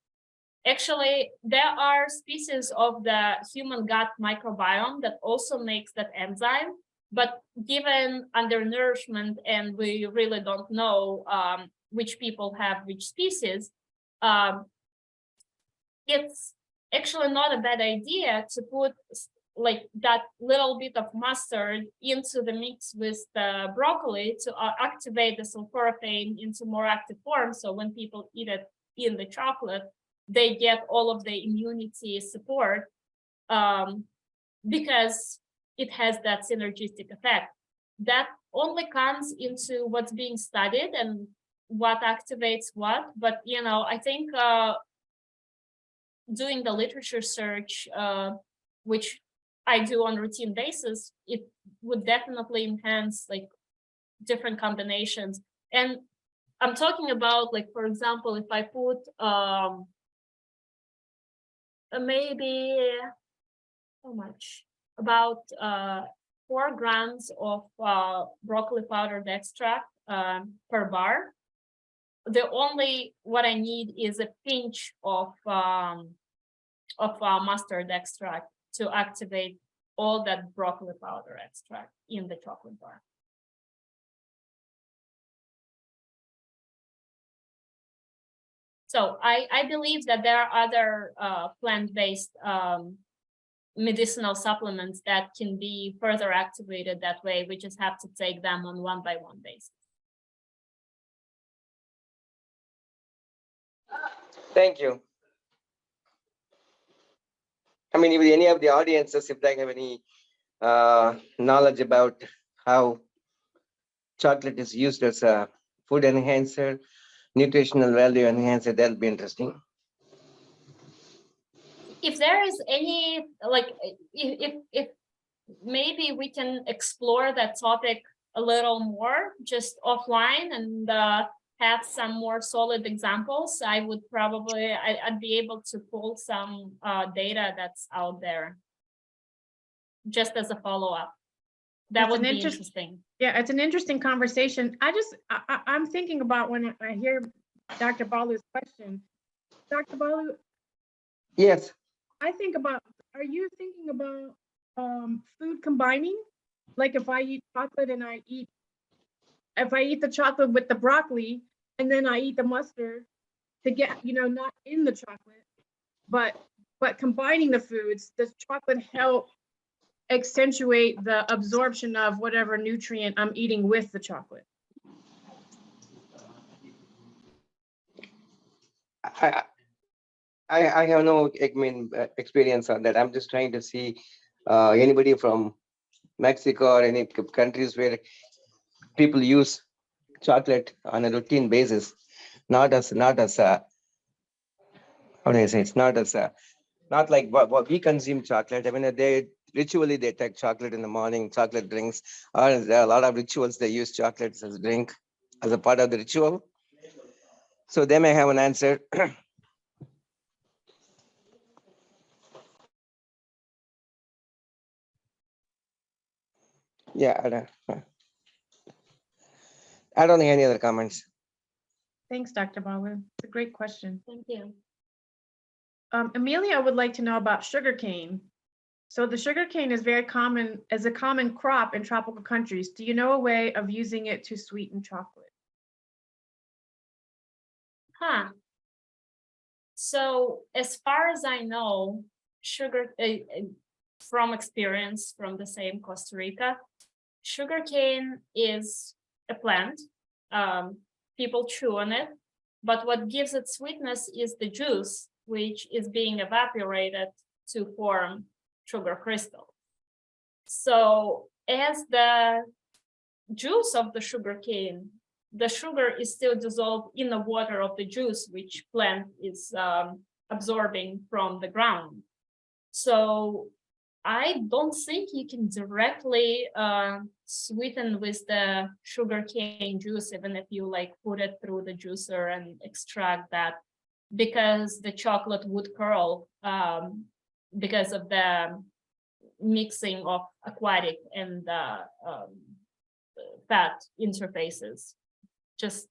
Actually, there are species of the human gut microbiome that also makes that enzyme, but given undernourishment, and we really don't know which people have which species, it's actually not a bad idea to put like that little bit of mustard into the mix with the broccoli to activate the sulforaphane into more active form. So when people eat it in the chocolate, they get all of the immunity support because it has that synergistic effect. That only comes into what's being studied and what activates what. But, you know, I think doing the literature search, which I do on a routine basis, it would definitely enhance like different combinations. And I'm talking about, like, for example, if I put maybe, how much? About 4 grams of broccoli powdered extract per bar. What I need is a pinch of mustard extract to activate all that broccoli powder extract in the chocolate bar. So I believe that there are other plant-based medicinal supplements that can be further activated that way. We just have to take them on one-by-one basis. Thank you. I mean, if any of the audiences, if they have any knowledge about how chocolate is used as a food enhancer, nutritional value enhancer, that'll be interesting. If there is any, like, if maybe we can explore that topic a little more just offline and have some more solid examples, I would probably, I'd be able to pull some data that's out there just as a follow-up. That would be interesting. Yeah, it's an interesting conversation. I'm thinking about when I hear Dr. Balu's question. Dr. Balu? Yes. I think about, are you thinking about food combining? Like if I eat chocolate and if I eat the chocolate with the broccoli and then I eat the mustard to get, you know, not in the chocolate, but combining the foods, does chocolate help accentuate the absorption of whatever nutrient I'm eating with the chocolate? I have no, experience on that. I'm just trying to see anybody from Mexico or any countries where people use chocolate on a routine basis, not as how do I say, it's not as not like what we consume chocolate. I mean, they ritually they take chocolate in the morning, chocolate drinks, or there are a lot of rituals they use chocolate as a drink as a part of the ritual. So they may have an answer. Yeah, I don't think any other comments. Thanks, Dr. Bawu. It's a great question. Thank you. Amelia would like to know about sugarcane. So the sugarcane is very common as a common crop in tropical countries. Do you know a way of using it to sweeten chocolate? Huh. So as far as I know, sugar, from experience from the same Costa Rica, sugarcane is a plant. People chew on it, but what gives it sweetness is the juice, which is being evaporated to form sugar crystal. So as the juice of the sugarcane, the sugar is still dissolved in the water of the juice, which plant is absorbing from the ground. So I don't think you can directly sweeten with the sugarcane juice, even if you like put it through the juicer and extract that, because the chocolate would curl because of the mixing of aquatic and fat interfaces. Just,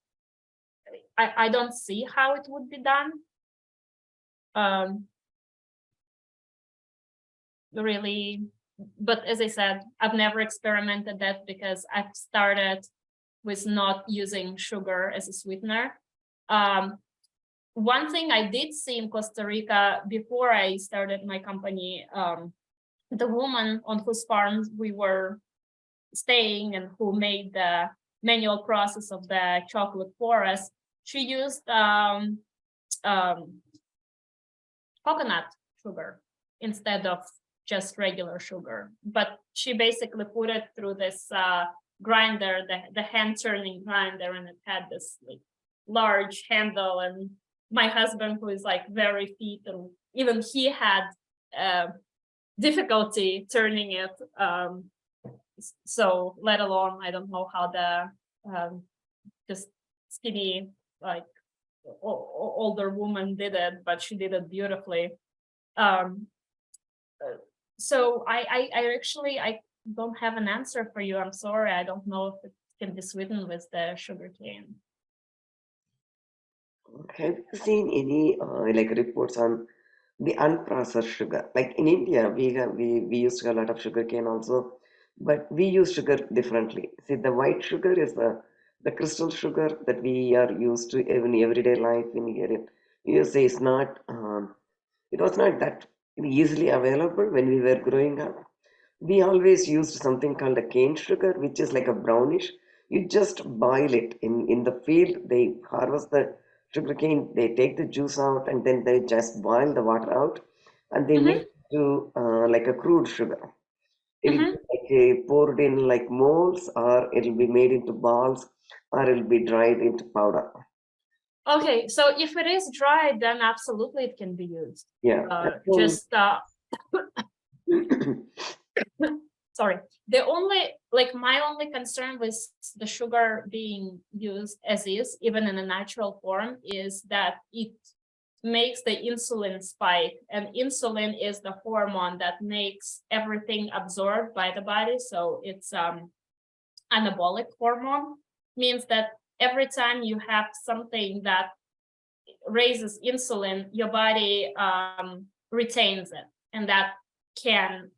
I don't see how it would be done. Really, but as I said, I've never experimented that because I've started with not using sugar as a sweetener. One thing I did see in Costa Rica before I started my company, the woman on whose farm we were staying and who made the manual process of the chocolate for us, she used coconut sugar instead of just regular sugar. But she basically put it through this grinder, the hand turning grinder, and it had this like large handle. And my husband, who is like very fit, and even he had difficulty turning it. So let alone, I don't know how the just skinny, like older woman did it, but she did it beautifully. So I actually, I don't have an answer for you. I'm sorry. I don't know if it can be sweetened with the sugarcane. Have you seen any like reports on the unprocessed sugar? Like in India, we used to have a lot of sugarcane also, but we use sugar differently. See, the white sugar is the crystal sugar that we are used to in everyday life in here. You say it's not. It was not that easily available when we were growing up. We always used something called a cane sugar, which is like a brownish. You just boil it in the field. They harvest the sugar cane, they take the juice out, and then they just boil the water out, and they make it to like a crude sugar. It'll be like poured in like molds, or it'll be made into balls, or it'll be dried into powder. Okay, so if it is dry, then absolutely it can be used. Yeah. Sorry. The only, like my only concern with the sugar being used as is, even in a natural form, is that it makes the insulin spike, and insulin is the hormone that makes everything absorbed by the body. So it's anabolic hormone, means that every time you have something that raises insulin, your body retains it, and that can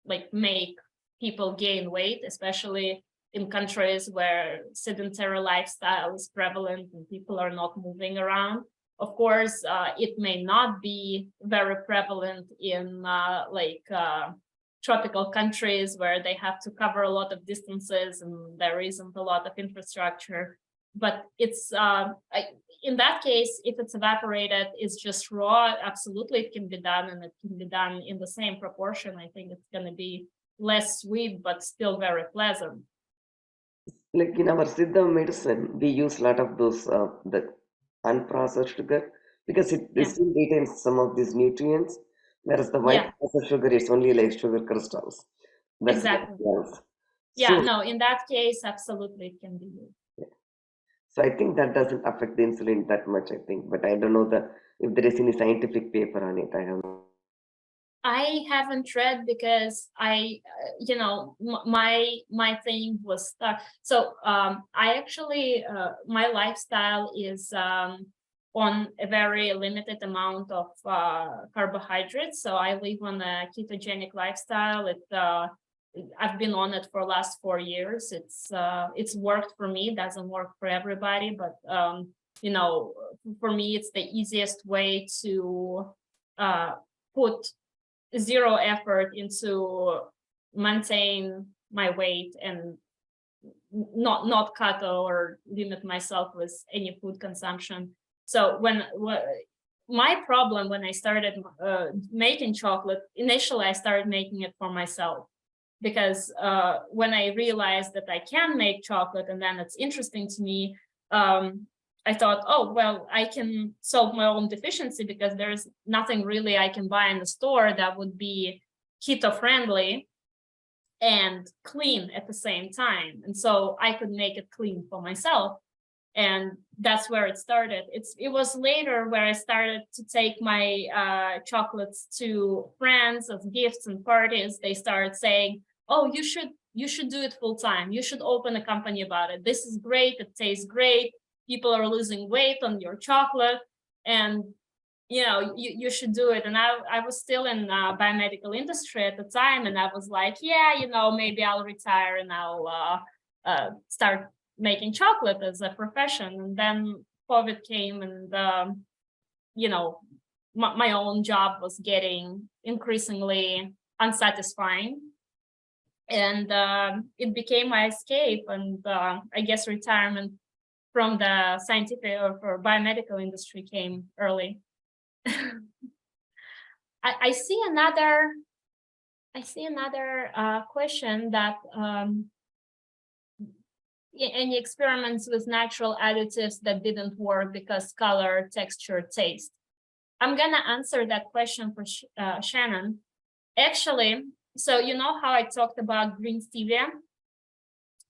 like make people gain weight, especially in countries where sedentary lifestyle is prevalent and people are not moving around. Of course, it may not be very prevalent in tropical countries where they have to cover a lot of distances and there isn't a lot of infrastructure. but it's in that case, if it's evaporated, it's just raw. Absolutely, it can be done, and it can be done in the same proportion. I think it's going to be less sweet, but still very pleasant. Like in our Siddha medicine, we use a lot of those the unprocessed sugar because it Yeah. still retains some of these nutrients, whereas the white Yeah. processed sugar is only like sugar crystals. That's Exactly. what else. Yeah, So, no, in that case, absolutely, it can be used. so I think that doesn't affect the insulin that much, I think, but I don't know if there is any scientific paper on it. I don't know. I haven't read because I, my thing was so I actually my lifestyle is on a very limited amount of carbohydrates. So I live on a ketogenic lifestyle. I've been on it for last 4 years. It's worked for me. It doesn't work for everybody, but for me, it's the easiest way to put zero effort into maintain my weight and not cut or limit myself with any food consumption. So my problem when I started making chocolate, initially I started making it for myself because when I realized that I can make chocolate and then it's interesting to me, I thought, oh, well, I can solve my own deficiency because there's nothing really I can buy in the store that would be keto friendly and clean at the same time. And so I could make it clean for myself. And that's where it started. It was later where I started to take my chocolates to friends as gifts and parties. They started saying, oh, you should do it full time. You should open a company about it. This is great. It tastes great. People are losing weight on your chocolate, and you should do it. And I was still in biomedical industry at the time, and I was like, yeah, maybe I'll retire and I'll start making chocolate as a profession. And then COVID came, and my own job was getting increasingly unsatisfying, and it became my escape. And I guess retirement from the scientific or biomedical industry came early. I see another question that any experiments with natural additives that didn't work because color, texture, taste. I'm gonna answer that question for Shannon. Actually, so you know how I talked about green stevia,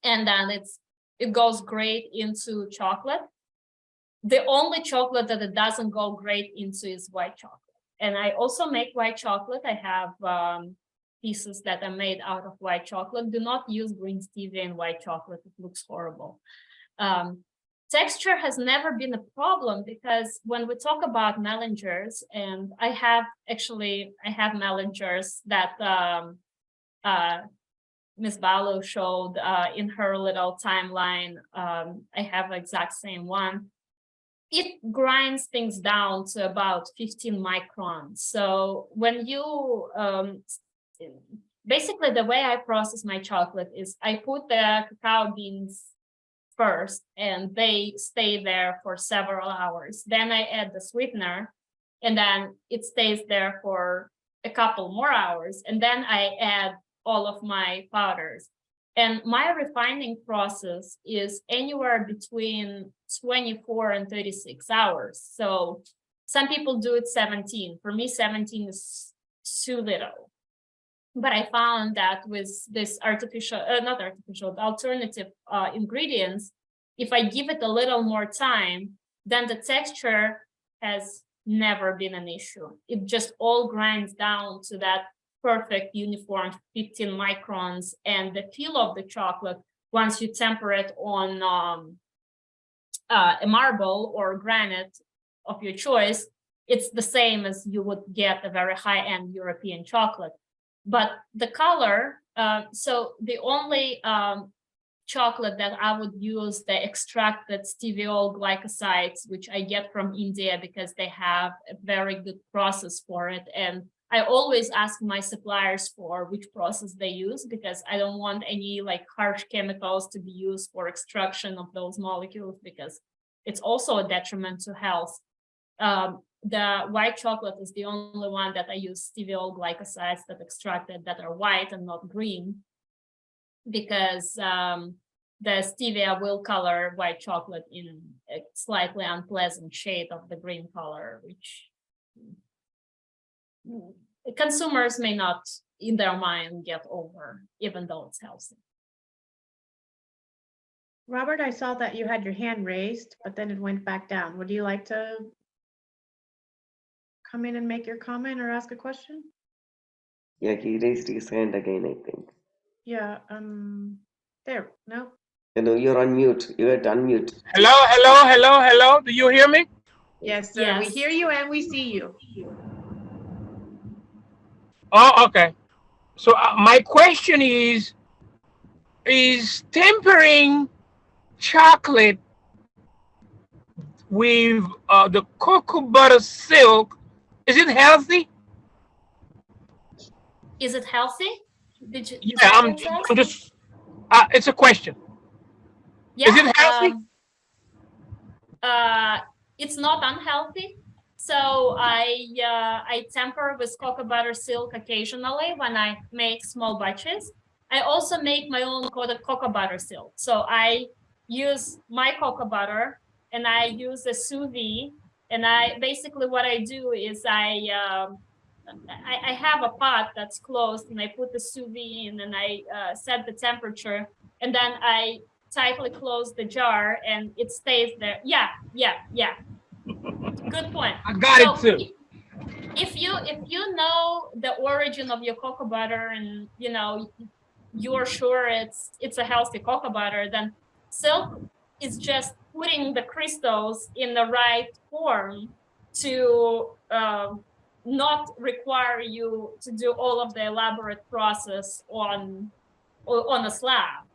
and then it goes great into chocolate. The only chocolate that it doesn't go great into is white chocolate. And I also make white chocolate. I have pieces that are made out of white chocolate. Do not use green stevia in white chocolate. It looks horrible. Texture has never been a problem because when we talk about melangers, and I have melangers that Ms. Balu showed in her little timeline. I have exact same one. It grinds things down to about 15 microns. So when you, basically the way I process my chocolate is I put the cacao beans first and they stay there for several hours. Then I add the sweetener and then it stays there for a couple more hours. And then I add all of my powders. And my refining process is anywhere between 24 and 36 hours. So some people do it 17. For me, 17 is too little. But I found that with this alternative ingredients, if I give it a little more time, then the texture has never been an issue. It just all grinds down to that perfect uniform 15 microns, and the feel of the chocolate, once you temper it on a marble or granite of your choice, it's the same as you would get a very high-end European chocolate. But the color, so the only chocolate that I would use, the extracted steviol glycosides, which I get from India because they have a very good process for it. And I always ask my suppliers for which process they use, because I don't want any like harsh chemicals to be used for extraction of those molecules, because it's also a detriment to health. The white chocolate is the only one that I use stevia glycosides that extracted that are white and not green, because the stevia will color white chocolate in a slightly unpleasant shade of the green color, which consumers may not in their mind get over, even though it's healthy. Robert, I saw that you had your hand raised, but then it went back down. Would you like to come in and make your comment or ask a question? Yeah, he raised his hand again, I think. Yeah, there, no? You're on mute. You have to unmute. Hello. Do you hear me? Yes, sir, we Yes. hear you and we see you. Oh, okay. So my question is tempering chocolate with the cocoa butter silk, is it healthy? Is it healthy? Is Yeah, that I'm what it says? just, it's a question. Yeah, Is it healthy? it's not unhealthy. So I temper with cocoa butter silk occasionally when I make small batches. I also make my own cocoa butter silk. So I use my cocoa butter and I use the sous vide. And I basically what I do is I have a pot that's closed and I put the sous vide in and I set the temperature and then I tightly close the jar and it stays there. Yeah. Good point. I got it too. If you know the origin of your cocoa butter and you're sure it's a healthy cocoa butter, then silk is just putting the crystals in the right form to not require you to do all of the elaborate process on a slab.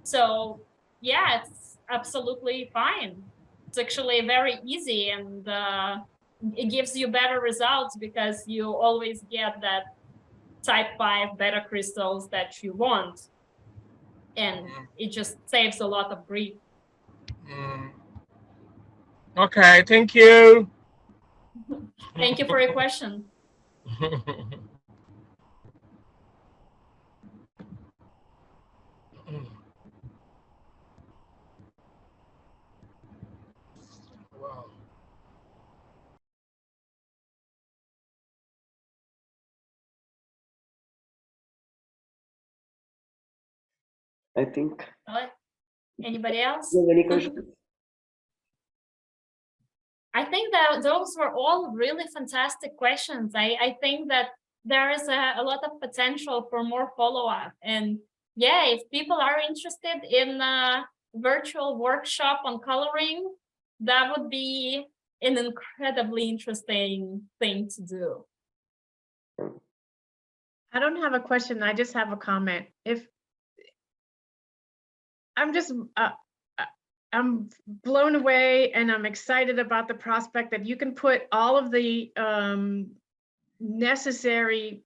So yeah, it's absolutely fine. It's actually very easy and it gives you better results because you always get that type 5 beta crystals that you want. And it just saves a lot of grief. Okay, thank you. Thank you for your question. Wow. I think. Anybody else? You have any questions? I think that those were all really fantastic questions. I think that there is a lot of potential for more follow-up. And yeah, if people are interested in a virtual workshop on coloring, that would be an incredibly interesting thing to do. I don't have a question, I just have a comment. I'm blown away and I'm excited about the prospect that you can put all of the necessary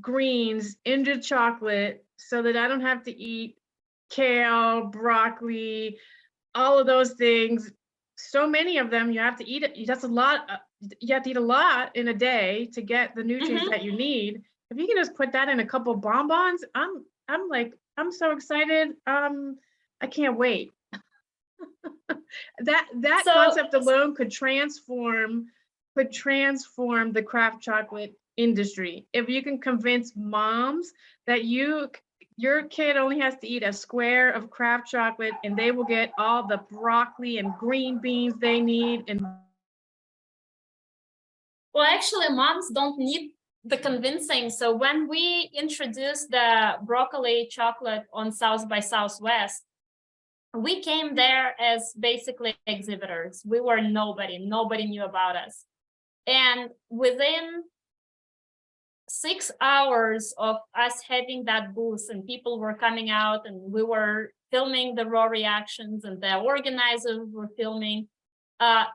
greens into chocolate so that I don't have to eat kale, broccoli, all of those things. So many of them, you have to eat it. That's a lot. You have to eat a lot in a day to get the nutrients that you need. If you can just put that in a couple bonbons, I'm so excited. I can't wait. That concept alone could transform the craft chocolate industry. If you can convince moms that your kid only has to eat a square of craft chocolate and they will get all the broccoli and green beans they need. And well, actually, moms don't need the convincing. So when we introduced the broccoli chocolate on South by Southwest, we came there as basically exhibitors. We were nobody knew about us. And within 6 hours of us having that booth and people were coming out and we were filming the raw reactions and the organizers were filming,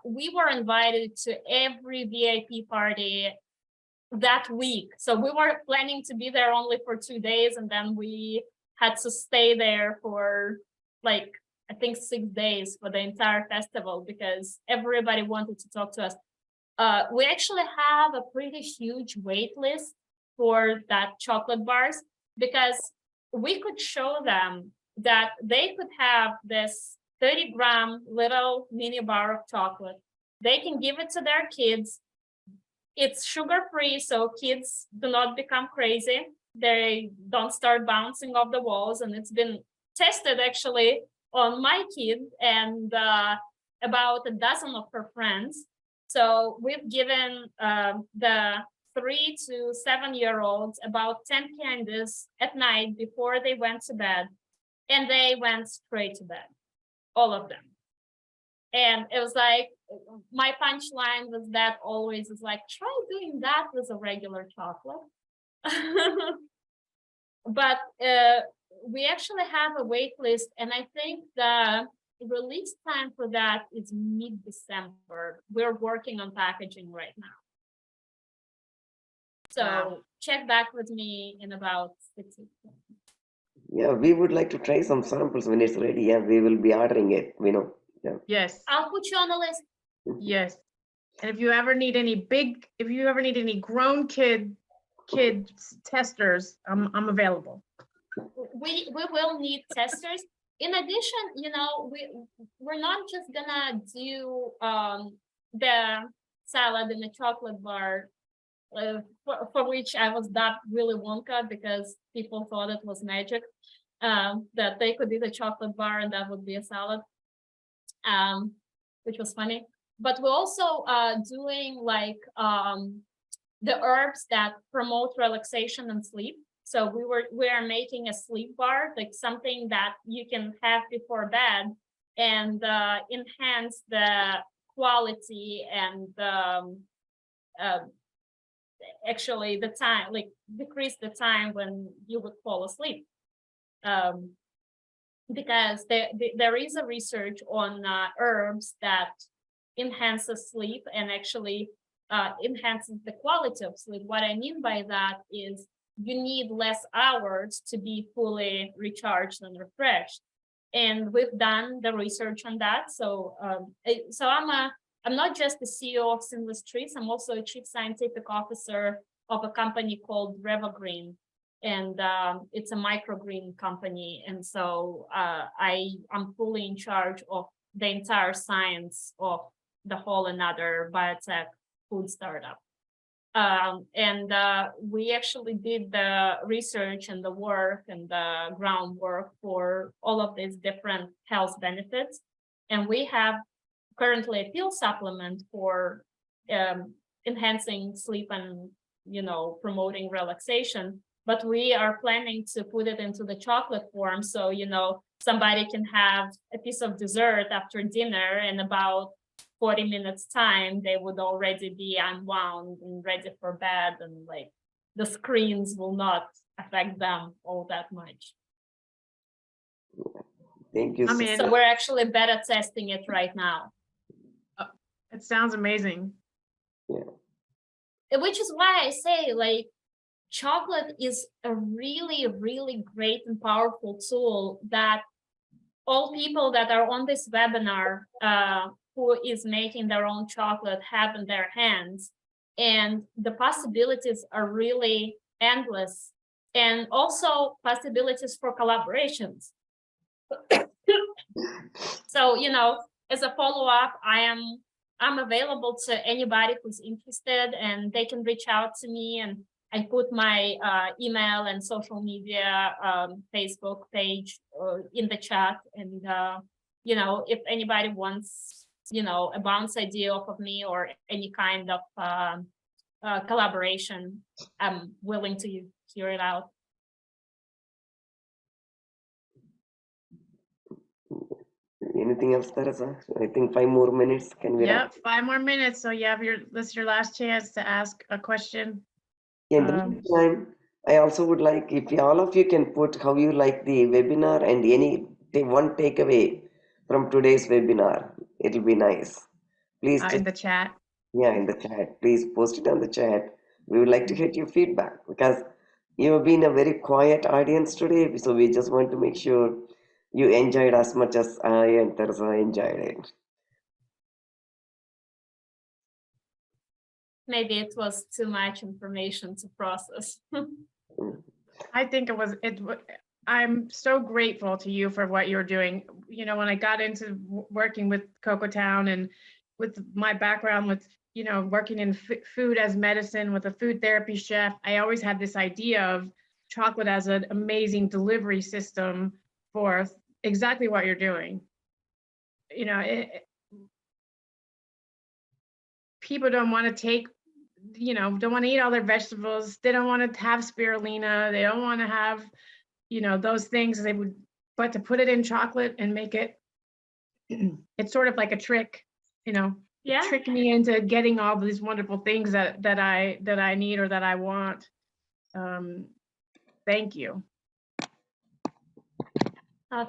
we were invited to every VIP party that week. So we were planning to be there only for 2 days, and then we had to stay there for like, I think 6 days for the entire festival because everybody wanted to talk to us. We actually have a pretty huge wait list for that chocolate bars because we could show them that they could have this 30-gram little mini bar of chocolate. They can give it to their kids. It's sugar-free, so kids do not become crazy. They don't start bouncing off the walls, and it's been tested actually on my kid and about a dozen of her friends. So we've given the 3 to 7-year-olds about 10 candies at night before they went to bed, and they went straight to bed, all of them. And it was like, my punchline was that always is like, try doing that with a regular chocolate. But we actually have a wait list, and I think the release time for that is mid-December. We're working on packaging right now. So Wow. check back with me in about 6 weeks. Yeah, we would like to try some samples when it's ready. Yeah, we will be ordering it, Yeah. Yes, I'll put you on the list. yes. And if you ever need any grown kid testers, I'm available. We will need testers. In addition, we're not just gonna do the salad and the chocolate bar, for which I was dubbed Willy Wonka because people thought it was magic, that they could eat a chocolate bar and that would be a salad, which was funny. But we're also doing like the herbs that promote relaxation and sleep. So we are making a sleep bar, like something that you can have before bed and enhance the quality and actually the time, like decrease the time when you would fall asleep. Because there is a research on herbs that enhances sleep and actually enhances the quality of sleep. What I mean by that is you need less hours to be fully recharged and refreshed. And we've done the research on that. So I'm not just the CEO of Sinless Treats, I'm also a chief scientific officer of a company called Revagreen. And it's a microgreen company. And so I'm fully in charge of the entire science of the whole another biotech food startup. And we actually did the research and the work and the groundwork for all of these different health benefits. And we have currently a pill supplement for enhancing sleep and, promoting relaxation. But we are planning to put it into the chocolate form. So, somebody can have a piece of dessert after dinner and about 40 minutes time, they would already be unwound and ready for bed, and like the screens will not affect them all that much. Thank you. So we're actually beta testing it right now. It sounds amazing. Yeah. Which is why I say like chocolate is a really, really great and powerful tool that all people that are on this webinar who is making their own chocolate have in their hands. And the possibilities are really endless. And also possibilities for collaborations. So, as a follow-up, I'm available to anybody who's interested, and they can reach out to me, and I put my email and social media Facebook page in the chat. And, if anybody wants, a bounce idea off of me or any kind of collaboration, I'm willing to hear it out. Anything else, Teresa? I think 5 more minutes. Can we? Yep, 5 more minutes. So this is your last chance to ask a question. In the meantime, I also would like if all of you can put how you like the webinar and one takeaway from today's webinar. It'll be nice. Please in the chat. Yeah, in the chat. Please post it on the chat We would like to get your feedback because you have been a very quiet audience today. So we just want to make sure you enjoyed as much as I and Teresa enjoyed it. Maybe it was too much information to process. I think I'm so grateful to you for what you're doing. You know, when I got into working with CocoaTown and with my background with, you know, working in food as medicine with a food therapy chef, I always had this idea of chocolate as an amazing delivery system for exactly what you're doing. You know, people don't want to take, you know, don't want to eat all their vegetables. They don't want to have spirulina. They don't want to have, you know, those things they would, but to put it in chocolate and make it, it's sort of like a trick, you know, Yeah. trick me into getting all these wonderful things that I need or that I want. Thank you.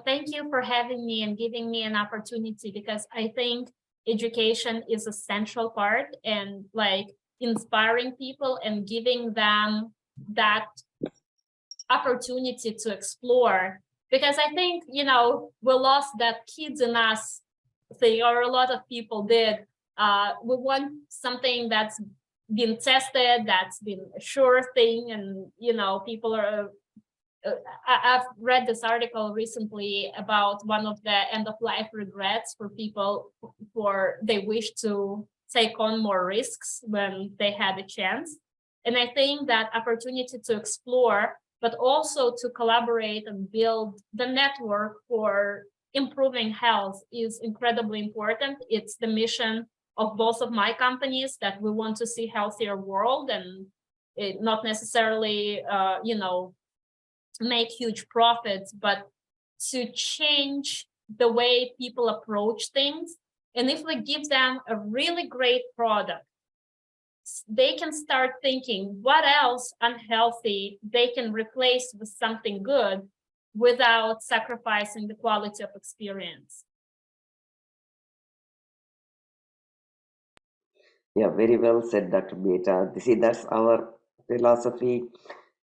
Thank you for having me and giving me an opportunity, because I think education is a central part, and like inspiring people and giving them that opportunity to explore. Because I think, you know, we lost that kids in us thing, or a lot of people did. We want something that's been tested, that's been a sure thing, and, you know, people are I've read this article recently about one of the end-of-life regrets for people for they wish to take on more risks when they had a chance. And I think that opportunity to explore, but also to collaborate and build the network for improving health is incredibly important. It's the mission of both of my companies, that we want to see healthier world, and it not necessarily, you know, make huge profits, but to change the way people approach things. And if we give them a really great product, they can start thinking what else unhealthy they can replace with something good without sacrificing the quality of experience. Yeah, very well said, Dr. Beata. See, that's our philosophy,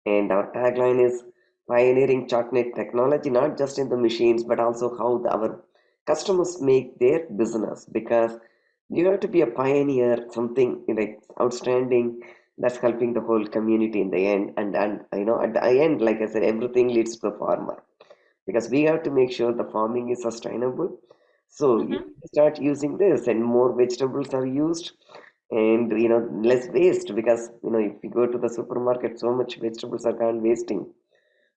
and our tagline is pioneering chocolate technology, not just in the machines, but also how our customers make their business. Because you have to be a pioneer, something like outstanding that's helping the whole community in the end. And you know, at the end, like I said, everything leads to the farmer, because we have to make sure the farming is sustainable. So you start using this, and more vegetables are used, and you know, less waste, because you know, if you go to the supermarket, so much vegetables are gone wasting,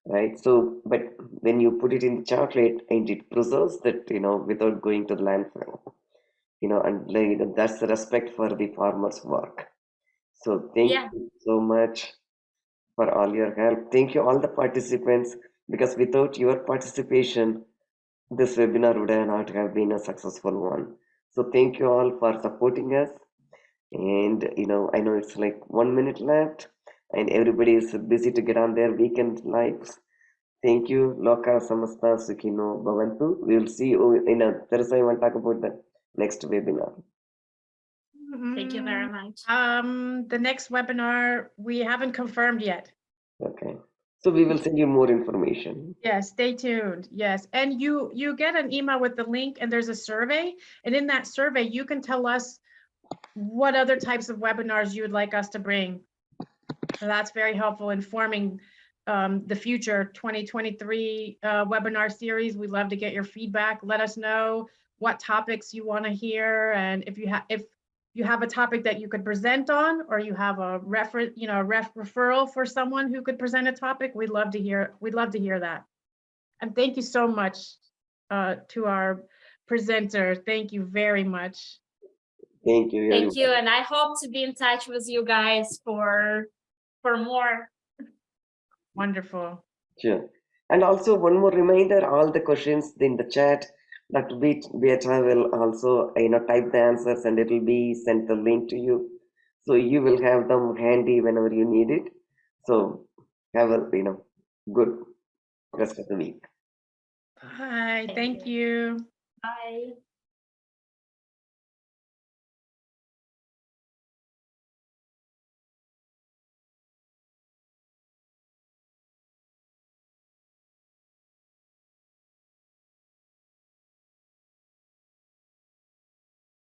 right? So but when you put it in chocolate, and it preserves that, you know, without going to the landfill, you know, and like, that's the respect for the farmers work. So thank you so much for all your help. Thank you all the participants, because without your participation, this webinar would not have been a successful one. So thank you all for supporting us. And you know, I know it's like 1 minute left, and everybody is busy to get on their weekend lives. Thank you. Loka samasta sukhino bhavantu. We will see you in a Thursday. I want to talk about the next webinar. Thank you very much. The next webinar, we haven't confirmed yet. Okay. So we will send you more information. Yes, stay tuned. Yes. And you get an email with the link, and there's a survey. And in that survey, you can tell us what other types of webinars you would like us to bring. So that's very helpful informing the future 2023 webinar series. We'd love to get your feedback. Let us know what topics you want to hear, and if you have a topic that you could present on, or you have a referral for someone who could present a topic, we'd love to hear that. And thank you so much to our presenter. Thank you very much. Thank you. Thank you, and I hope to be in touch with you guys for more. Wonderful. Sure. And also one more reminder, all the questions in the chat, Dr. Beata will also, you know, type the answers, and it will be sent the link to you. So you will have them handy whenever you need it. So have a, you know, good rest of the week. Bye. Thank you. Bye.